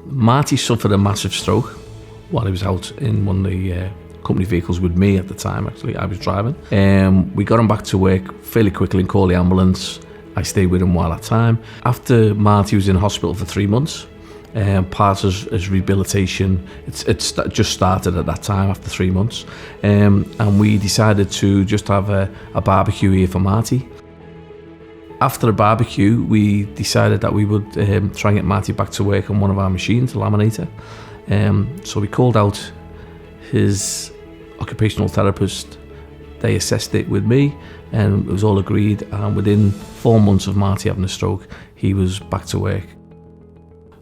Marty suffered a massive stroke while he was out in one of the company vehicles with me at the time. Actually, I was driving. We got him back to work fairly quickly and called the ambulance. I stayed with him while that time. After Marty was in hospital for 3 months, part of his rehabilitation, it just started at that time after 3 months. And we decided to just have a barbecue here for Marty. After the barbecue, we decided that we would try and get Marty back to work on one of our machines, the laminator. So we called out his occupational therapist. They assessed it with me, and it was all agreed. And within 4 months of Marty having a stroke, he was back to work.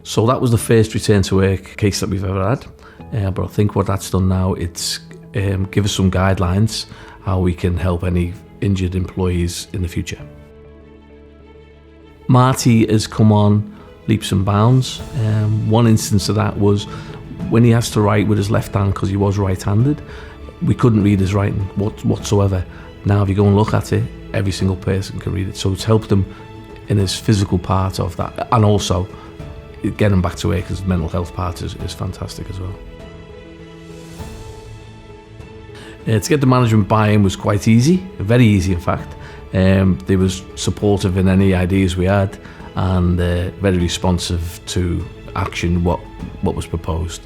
So that was the first return to work case that we've ever had. But I think what that's done now, it's give us some guidelines how we can help any injured employees in the future. Marty has come on leaps and bounds. One instance of that was when he has to write with his left hand because he was right-handed. We couldn't read his writing whatsoever. Now if you go and look at it, every single person can read it. So it's helped him in his physical part of that, and also getting him back to work, because the mental health part is fantastic as well. To get the management buy-in was quite easy, very easy in fact. They was supportive in any ideas we had, and very responsive to action what was proposed.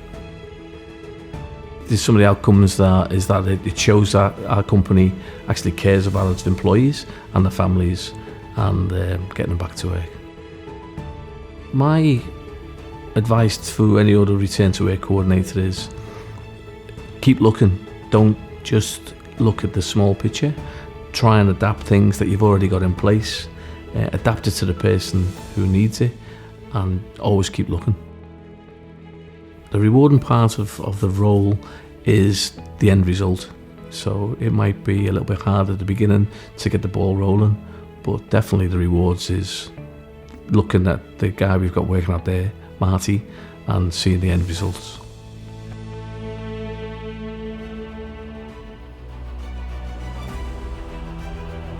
Some of the outcomes is that it shows that our company actually cares about its employees and their families, and getting them back to work. My advice for any other return to work coordinator is keep looking. Don't just look at the small picture. Try and adapt things that you've already got in place. Adapt it to the person who needs it, and always keep looking. The rewarding part of the role is the end result. So it might be a little bit hard at the beginning to get the ball rolling, but definitely the rewards is looking at the guy we've got working out there, Marty, and seeing the end results.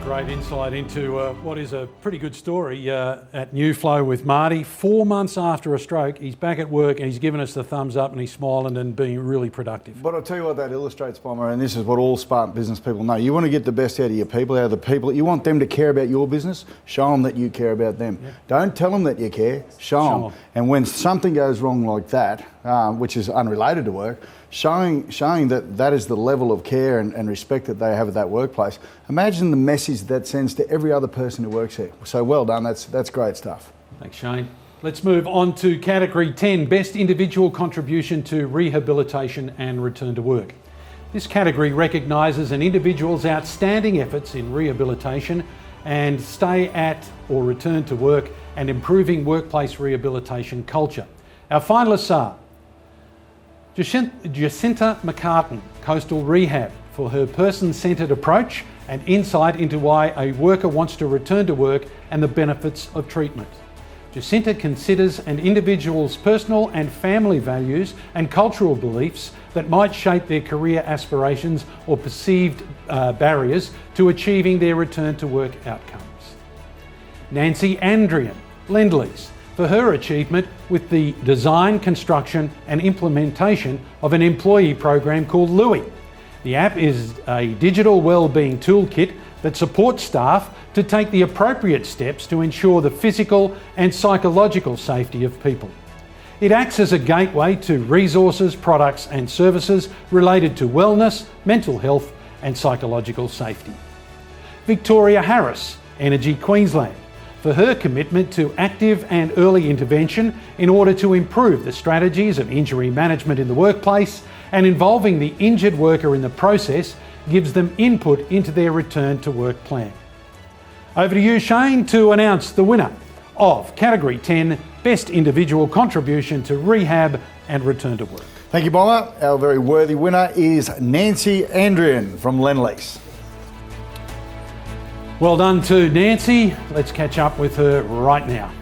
Great insight into what is a pretty good story at New Flow with Marty. 4 months after a stroke, he's back at work and he's given us the thumbs up and he's smiling and being really productive. But I'll tell you what that illustrates, Bomber, and this is what all smart business people know. You want to get the best out of your people, out of the people. You want them to care about your business, show them that you care about them. Yeah. Don't tell them that you care, show them. And when something goes wrong like that, which is unrelated to work, showing that is the level of care and respect that they have at that workplace. Imagine the message that sends to every other person who works here. So well done, that's great stuff. Thanks, Shane. Let's move on to category 10, Best Individual Contribution to Rehabilitation and Return to Work. This category recognises an individual's outstanding efforts in rehabilitation and stay at or return to work and improving workplace rehabilitation culture. Our finalists are Jacinta McCartan, Coastal Rehab, for her person-centred approach and insight into why a worker wants to return to work and the benefits of treatment. Jacinta considers an individual's personal and family values and cultural beliefs that might shape their career aspirations or perceived barriers to achieving their return to work outcomes. Nancy Andrian, Lendlease, for her achievement with the design, construction and implementation of an employee program called Louie. The app is a digital wellbeing toolkit that supports staff to take the appropriate steps to ensure the physical and psychological safety of people. It acts as a gateway to resources, products and services related to wellness, mental health and psychological safety. Victoria Harris, Energy Queensland, for her commitment to active and early intervention in order to improve the strategies of injury management in the workplace, and involving the injured worker in the process gives them input into their return to work plan. Over to you, Shane, to announce the winner of Category 10, Best Individual Contribution to Rehab and Return to Work. Thank you, Bomber. Our very worthy winner is Nancy Andrian from Lendlease. Well done to Nancy. Let's catch up with her right now.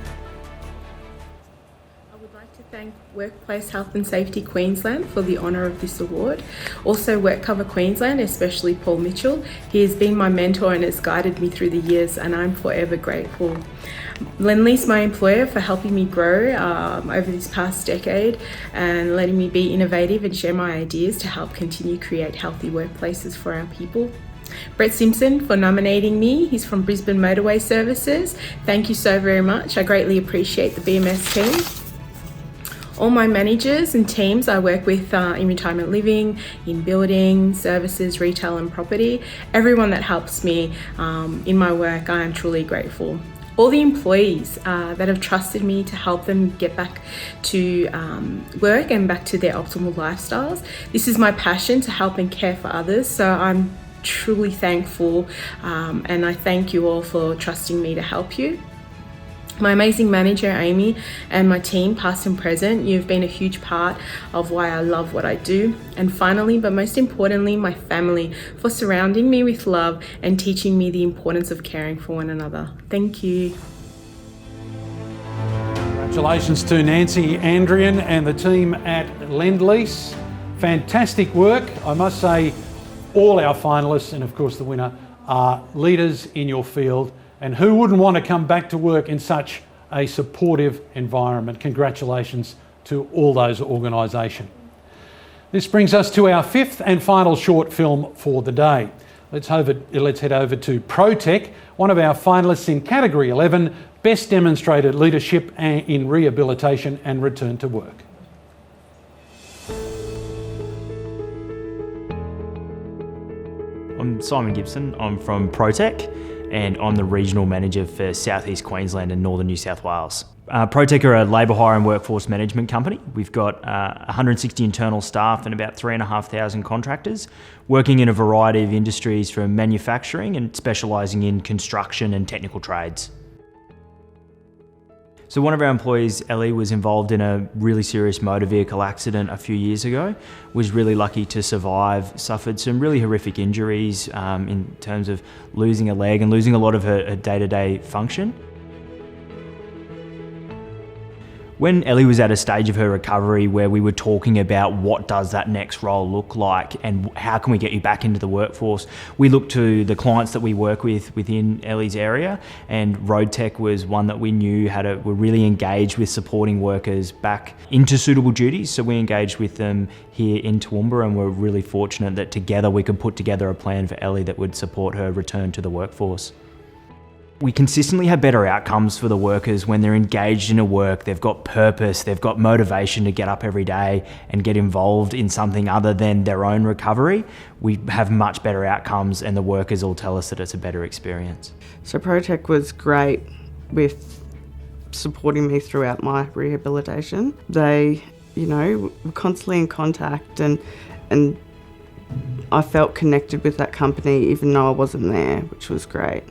Workplace Health and Safety Queensland for the honour of this award. Also WorkCover Queensland, especially Paul Mitchell. He has been my mentor and has guided me through the years, and I'm forever grateful. Lendlease, my employer, for helping me grow over this past decade and letting me be innovative and share my ideas to help continue create healthy workplaces for our people. Brett Simpson for nominating me. He's from Brisbane Motorway Services. Thank you so very much. I greatly appreciate the BMS team. All my managers and teams I work with in retirement living, in building, services, retail and property. Everyone that helps me in my work, I am truly grateful. All the employees that have trusted me to help them get back to work and back to their optimal lifestyles. This is my passion, to help and care for others, so I'm truly thankful and I thank you all for trusting me to help you. My amazing manager, Amy, and my team, past and present, you've been a huge part of why I love what I do. And finally, but most importantly, my family, for surrounding me with love and teaching me the importance of caring for one another. Thank you. Congratulations to Nancy Andrian and the team at Lendlease. Fantastic work. I must say, all our finalists, and of course the winner, are leaders in your field. And who wouldn't want to come back to work in such a supportive environment? Congratulations to all those organisations. This brings us to our fifth and final short film for the day. Let's head over to ProTech, one of our finalists in Category 11, Best Demonstrated Leadership in Rehabilitation and Return to Work. I'm Simon Gibson. I'm from ProTech, and I'm the Regional Manager for South East Queensland and Northern New South Wales. ProTech are a labour hire and workforce management company. We've got 160 internal staff and about 3,500 contractors, working in a variety of industries from manufacturing and specialising in construction and technical trades. So one of our employees, Ellie, was involved in a really serious motor vehicle accident a few years ago, was really lucky to survive, suffered some really horrific injuries in terms of losing a leg and losing a lot of her day-to-day function. When Ellie was at a stage of her recovery where we were talking about what does that next role look like and how can we get you back into the workforce, we looked to the clients that we work with within Ellie's area, and RoadTech was one that we knew were really engaged with supporting workers back into suitable duties. So we engaged with them here in Toowoomba, and we're really fortunate that together we could put together a plan for Ellie that would support her return to the workforce. We consistently have better outcomes for the workers when they're engaged in a work, they've got purpose, they've got motivation to get up every day and get involved in something other than their own recovery. We have much better outcomes, and the workers all tell us that it's a better experience. So ProTech was great with supporting me throughout my rehabilitation. They, were constantly in contact, and I felt connected with that company even though I wasn't there, which was great.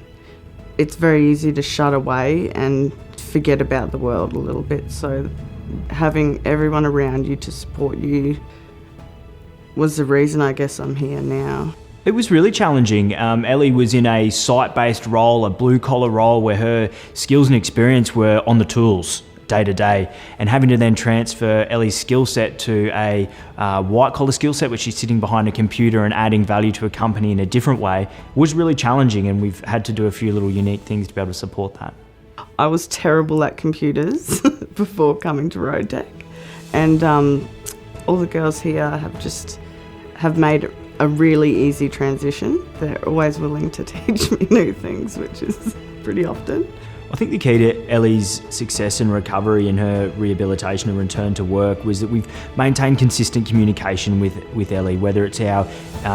It's very easy to shut away and forget about the world a little bit, so having everyone around you to support you was the reason I guess I'm here now. It was really challenging. Ellie was in a site-based role, a blue-collar role, where her skills and experience were on the tools day to day, and having to then transfer Ellie's skill set to a white-collar skill set, which she's sitting behind a computer and adding value to a company in a different way, was really challenging, and we've had to do a few little unique things to be able to support that. I was terrible at computers before coming to RoadTech, and all the girls here have made a really easy transition. They're always willing to teach me new things, which is pretty often. I think the key to Ellie's success and recovery in her rehabilitation and return to work was that we've maintained consistent communication with Ellie, whether it's our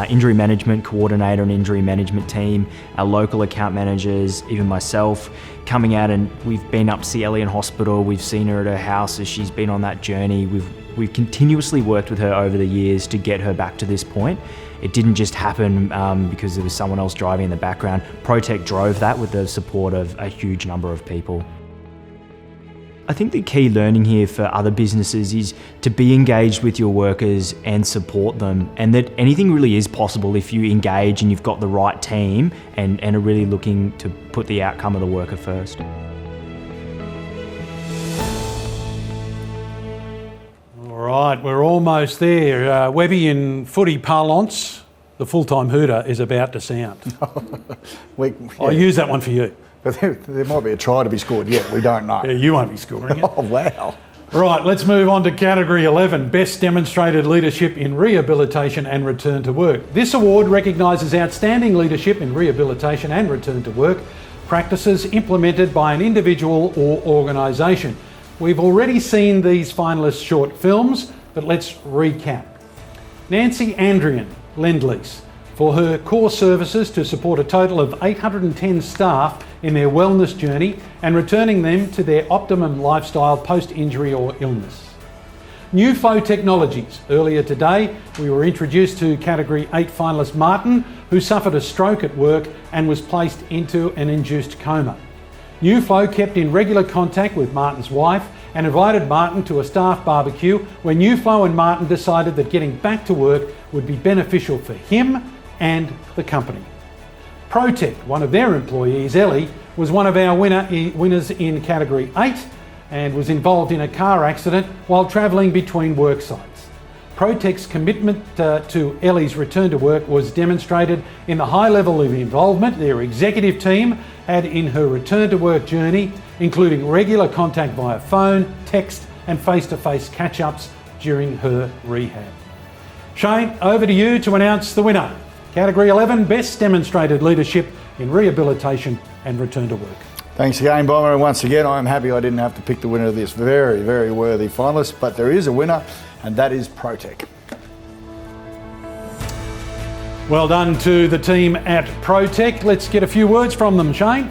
injury management coordinator and injury management team, our local account managers, even myself, coming out, and we've been up to see Ellie in hospital, we've seen her at her house as she's been on that journey. We've continuously worked with her over the years to get her back to this point. It didn't just happen because there was someone else driving in the background. ProTech drove that with the support of a huge number of people. I think the key learning here for other businesses is to be engaged with your workers and support them, and that anything really is possible if you engage and you've got the right team and are really looking to put the outcome of the worker first. Right, we're almost there. Webby, in footy parlance, the full-time hooter is about to sound. I'll use that one for you. But there might be a try to be scored yet, we don't know. Yeah, you won't be scoring it. Oh, wow. Right, let's move on to category 11, Best Demonstrated Leadership in Rehabilitation and Return to Work. This award recognises outstanding leadership in rehabilitation and return to work practices implemented by an individual or organisation. We've already seen these finalists' short films, but let's recap. Nancy Andrian, Lend-Lease, for her core services to support a total of 810 staff in their wellness journey and returning them to their optimum lifestyle post-injury or illness. New Flow Technologies. Earlier today, we were introduced to Category 8 finalist Martin, who suffered a stroke at work and was placed into an induced coma. New Flow kept in regular contact with Martin's wife and invited Martin to a staff barbecue where New Flow and Martin decided that getting back to work would be beneficial for him and the company. Protec, one of their employees, Ellie, was one of our winners in Category 8 and was involved in a car accident while travelling between work sites. Protec's commitment to Ellie's return to work was demonstrated in the high level of involvement their executive team had in her return to work journey, including regular contact via phone, text and face-to-face catch-ups during her rehab. Shane, over to you to announce the winner. Category 11, Best Demonstrated Leadership in Rehabilitation and Return to Work. Thanks again, Bomber, and once again I'm happy I didn't have to pick the winner of this very, very worthy finalist, but there is a winner and that is Protec. Well done to the team at Protec. Let's get a few words from them, Shane.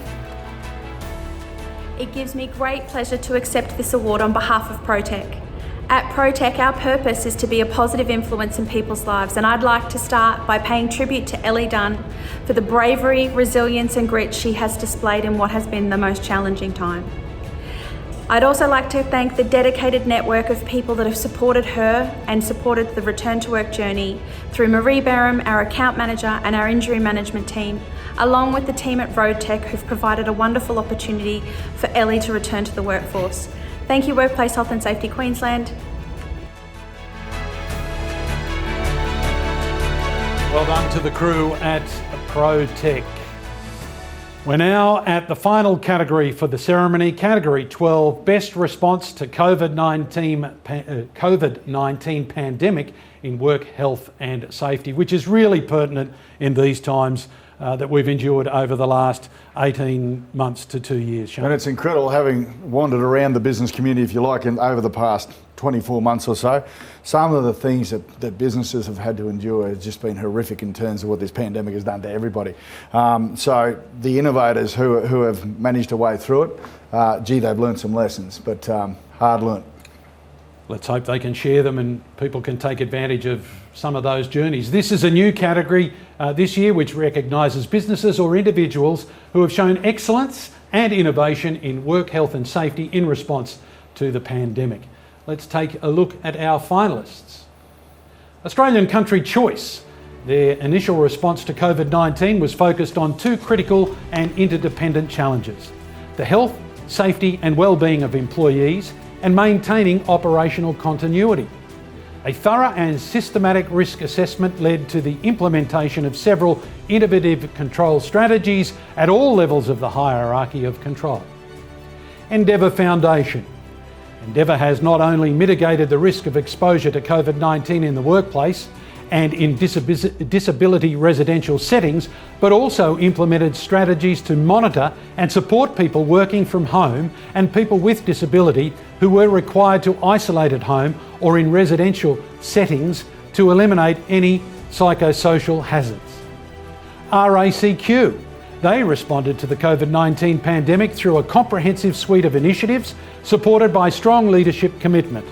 It gives me great pleasure to accept this award on behalf of Protec. At Protec, our purpose is to be a positive influence in people's lives, and I'd like to start by paying tribute to Ellie Dunn for the bravery, resilience and grit she has displayed in what has been the most challenging time. I'd also like to thank the dedicated network of people that have supported her and supported the return to work journey through Marie Barham, our account manager and our injury management team, along with the team at Roadtech who've provided a wonderful opportunity for Ellie to return to the workforce. Thank you, Workplace Health and Safety Queensland. Well done to the crew at Protec. We're now at the final category for the ceremony, Category 12, Best Response to COVID-19 Pandemic in Work Health and Safety, which is really pertinent in these times that we've endured over the last 18 months to 2 years. Shane. And it's incredible having wandered around the business community, if you like, over the past 24 months or so. Some of the things that businesses have had to endure has just been horrific in terms of what this pandemic has done to everybody. So the innovators who have managed to way through it, they've learned some lessons, but hard learnt. Let's hope they can share them and people can take advantage of some of those journeys. This is a new category this year which recognises businesses or individuals who have shown excellence and innovation in work health and safety in response to the pandemic. Let's take a look at our finalists. Australian Country Choice. Their initial response to COVID-19 was focused on two critical and interdependent challenges: the health, safety and well-being of employees and maintaining operational continuity. A thorough and systematic risk assessment led to the implementation of several innovative control strategies at all levels of the hierarchy of control. Endeavour Foundation. Endeavour has not only mitigated the risk of exposure to COVID-19 in the workplace and in disability residential settings, but also implemented strategies to monitor and support people working from home and people with disability who were required to isolate at home or in residential settings to eliminate any psychosocial hazards. RACQ. They responded to the COVID-19 pandemic through a comprehensive suite of initiatives supported by strong leadership commitment.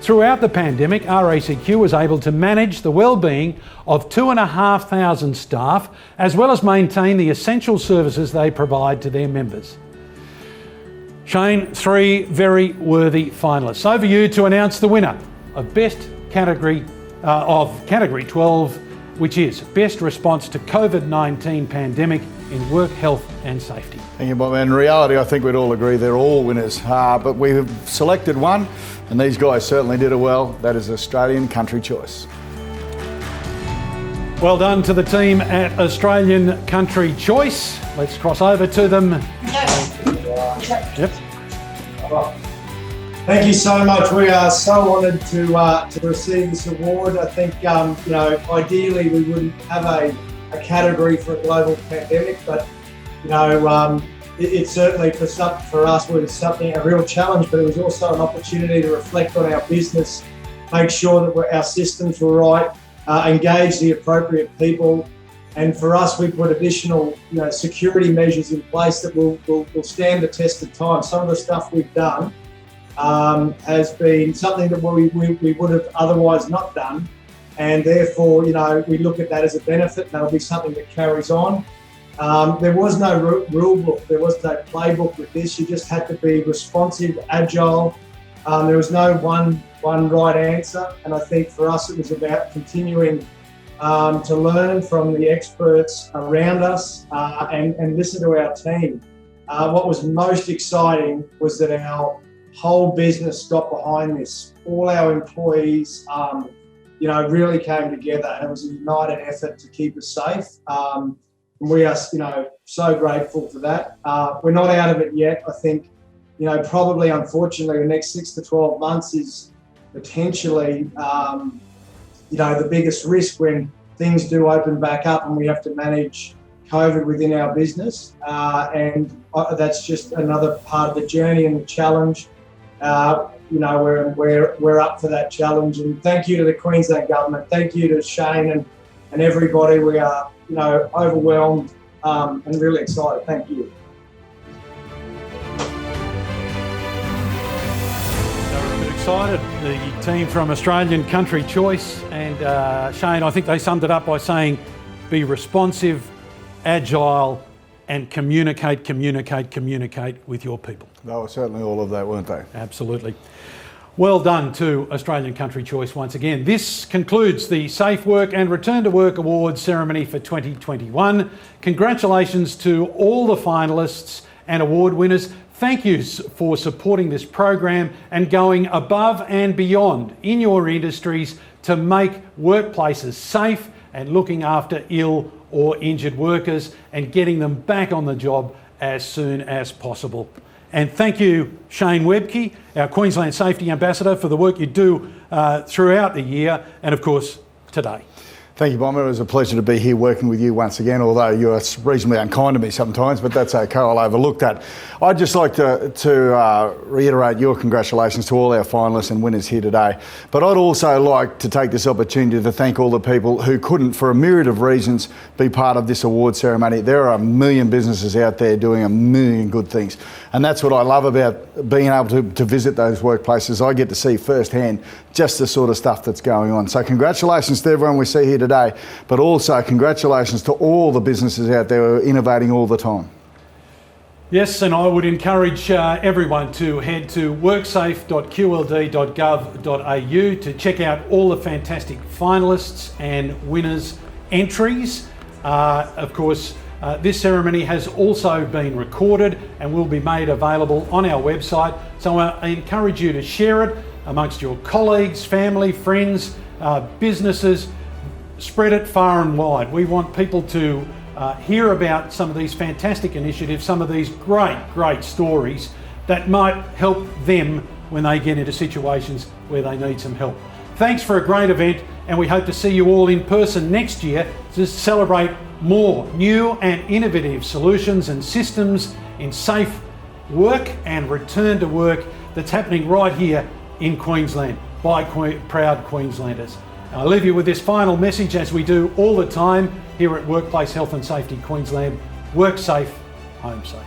Throughout the pandemic, RACQ was able to manage the well-being of 2,500 staff, as well as maintain the essential services they provide to their members. Shane, three very worthy finalists. Over you to announce the winner of Best Category of Category 12 which is Best Response to COVID-19 Pandemic in Work Health and Safety. Thank you, Bob. In reality, I think we'd all agree they're all winners, but we've selected one, and these guys certainly did it well. That is Australian Country Choice. Well done to the team at Australian Country Choice. Let's cross over to them. Yep. Thank you so much. We are so honoured to receive this award. I think ideally we wouldn't have a category for a global pandemic, but it certainly for us was a real challenge. But it was also an opportunity to reflect on our business, make sure that our systems were right, engage the appropriate people. And for us, we put additional, security measures in place that will stand the test of time. Some of the stuff we've done has been something that we would have otherwise not done, and therefore, we look at that as a benefit. That'll be something that carries on. There was no rule book, there was no playbook with this. You just had to be responsive, agile. There was no one right answer, and I think for us, it was about continuing to learn from the experts around us and listen to our team. What was most exciting was that our whole business got behind this. All our employees, really came together, and it was a united effort to keep us safe. And we are, so grateful for that. We're not out of it yet. I think, probably unfortunately, the next 6 to 12 months is potentially the biggest risk when things do open back up and we have to manage COVID within our business. And that's just another part of the journey and the challenge. We're up for that challenge. And thank you to the Queensland government. Thank you to Shane and everybody. We are, overwhelmed and really excited. Thank you. Excited, the team from Australian Country Choice, and Shane, I think they summed it up by saying be responsive, agile, and communicate with your people. They were certainly all of that, weren't they? Absolutely. Well done to Australian Country Choice once again. This concludes the Safe Work and Return to Work Awards ceremony for 2021. Congratulations to all the finalists and award winners. Thank you for supporting this program and going above and beyond in your industries to make workplaces safe and looking after ill or injured workers and getting them back on the job as soon as possible. And thank you, Shane Webke, our Queensland Safety Ambassador, for the work you do throughout the year and, of course, today. Thank you, Bomber. It was a pleasure to be here working with you once again, although you're reasonably unkind to me sometimes, but that's okay, I'll overlook that. I'd just like to reiterate your congratulations to all our finalists and winners here today. But I'd also like to take this opportunity to thank all the people who couldn't, for a myriad of reasons, be part of this award ceremony. There are a million businesses out there doing a million good things. And that's what I love about being able to visit those workplaces. I get to see firsthand just the sort of stuff that's going on. So congratulations to everyone we see here today, but also congratulations to all the businesses out there who are innovating all the time. Yes, and I would encourage everyone to head to worksafe.qld.gov.au to check out all the fantastic finalists and winners entries. Of course, this ceremony has also been recorded and will be made available on our website. So I encourage you to share it amongst your colleagues, family, friends, businesses. Spread it far and wide. We want people to hear about some of these fantastic initiatives, some of these great stories that might help them when they get into situations where they need some help. Thanks for a great event, and we hope to see you all in person next year to celebrate more new and innovative solutions and systems in safe work and return to work that's happening right here in Queensland by proud Queenslanders. I'll leave you with this final message, as we do all the time here at Workplace Health and Safety Queensland. Work safe, home safe.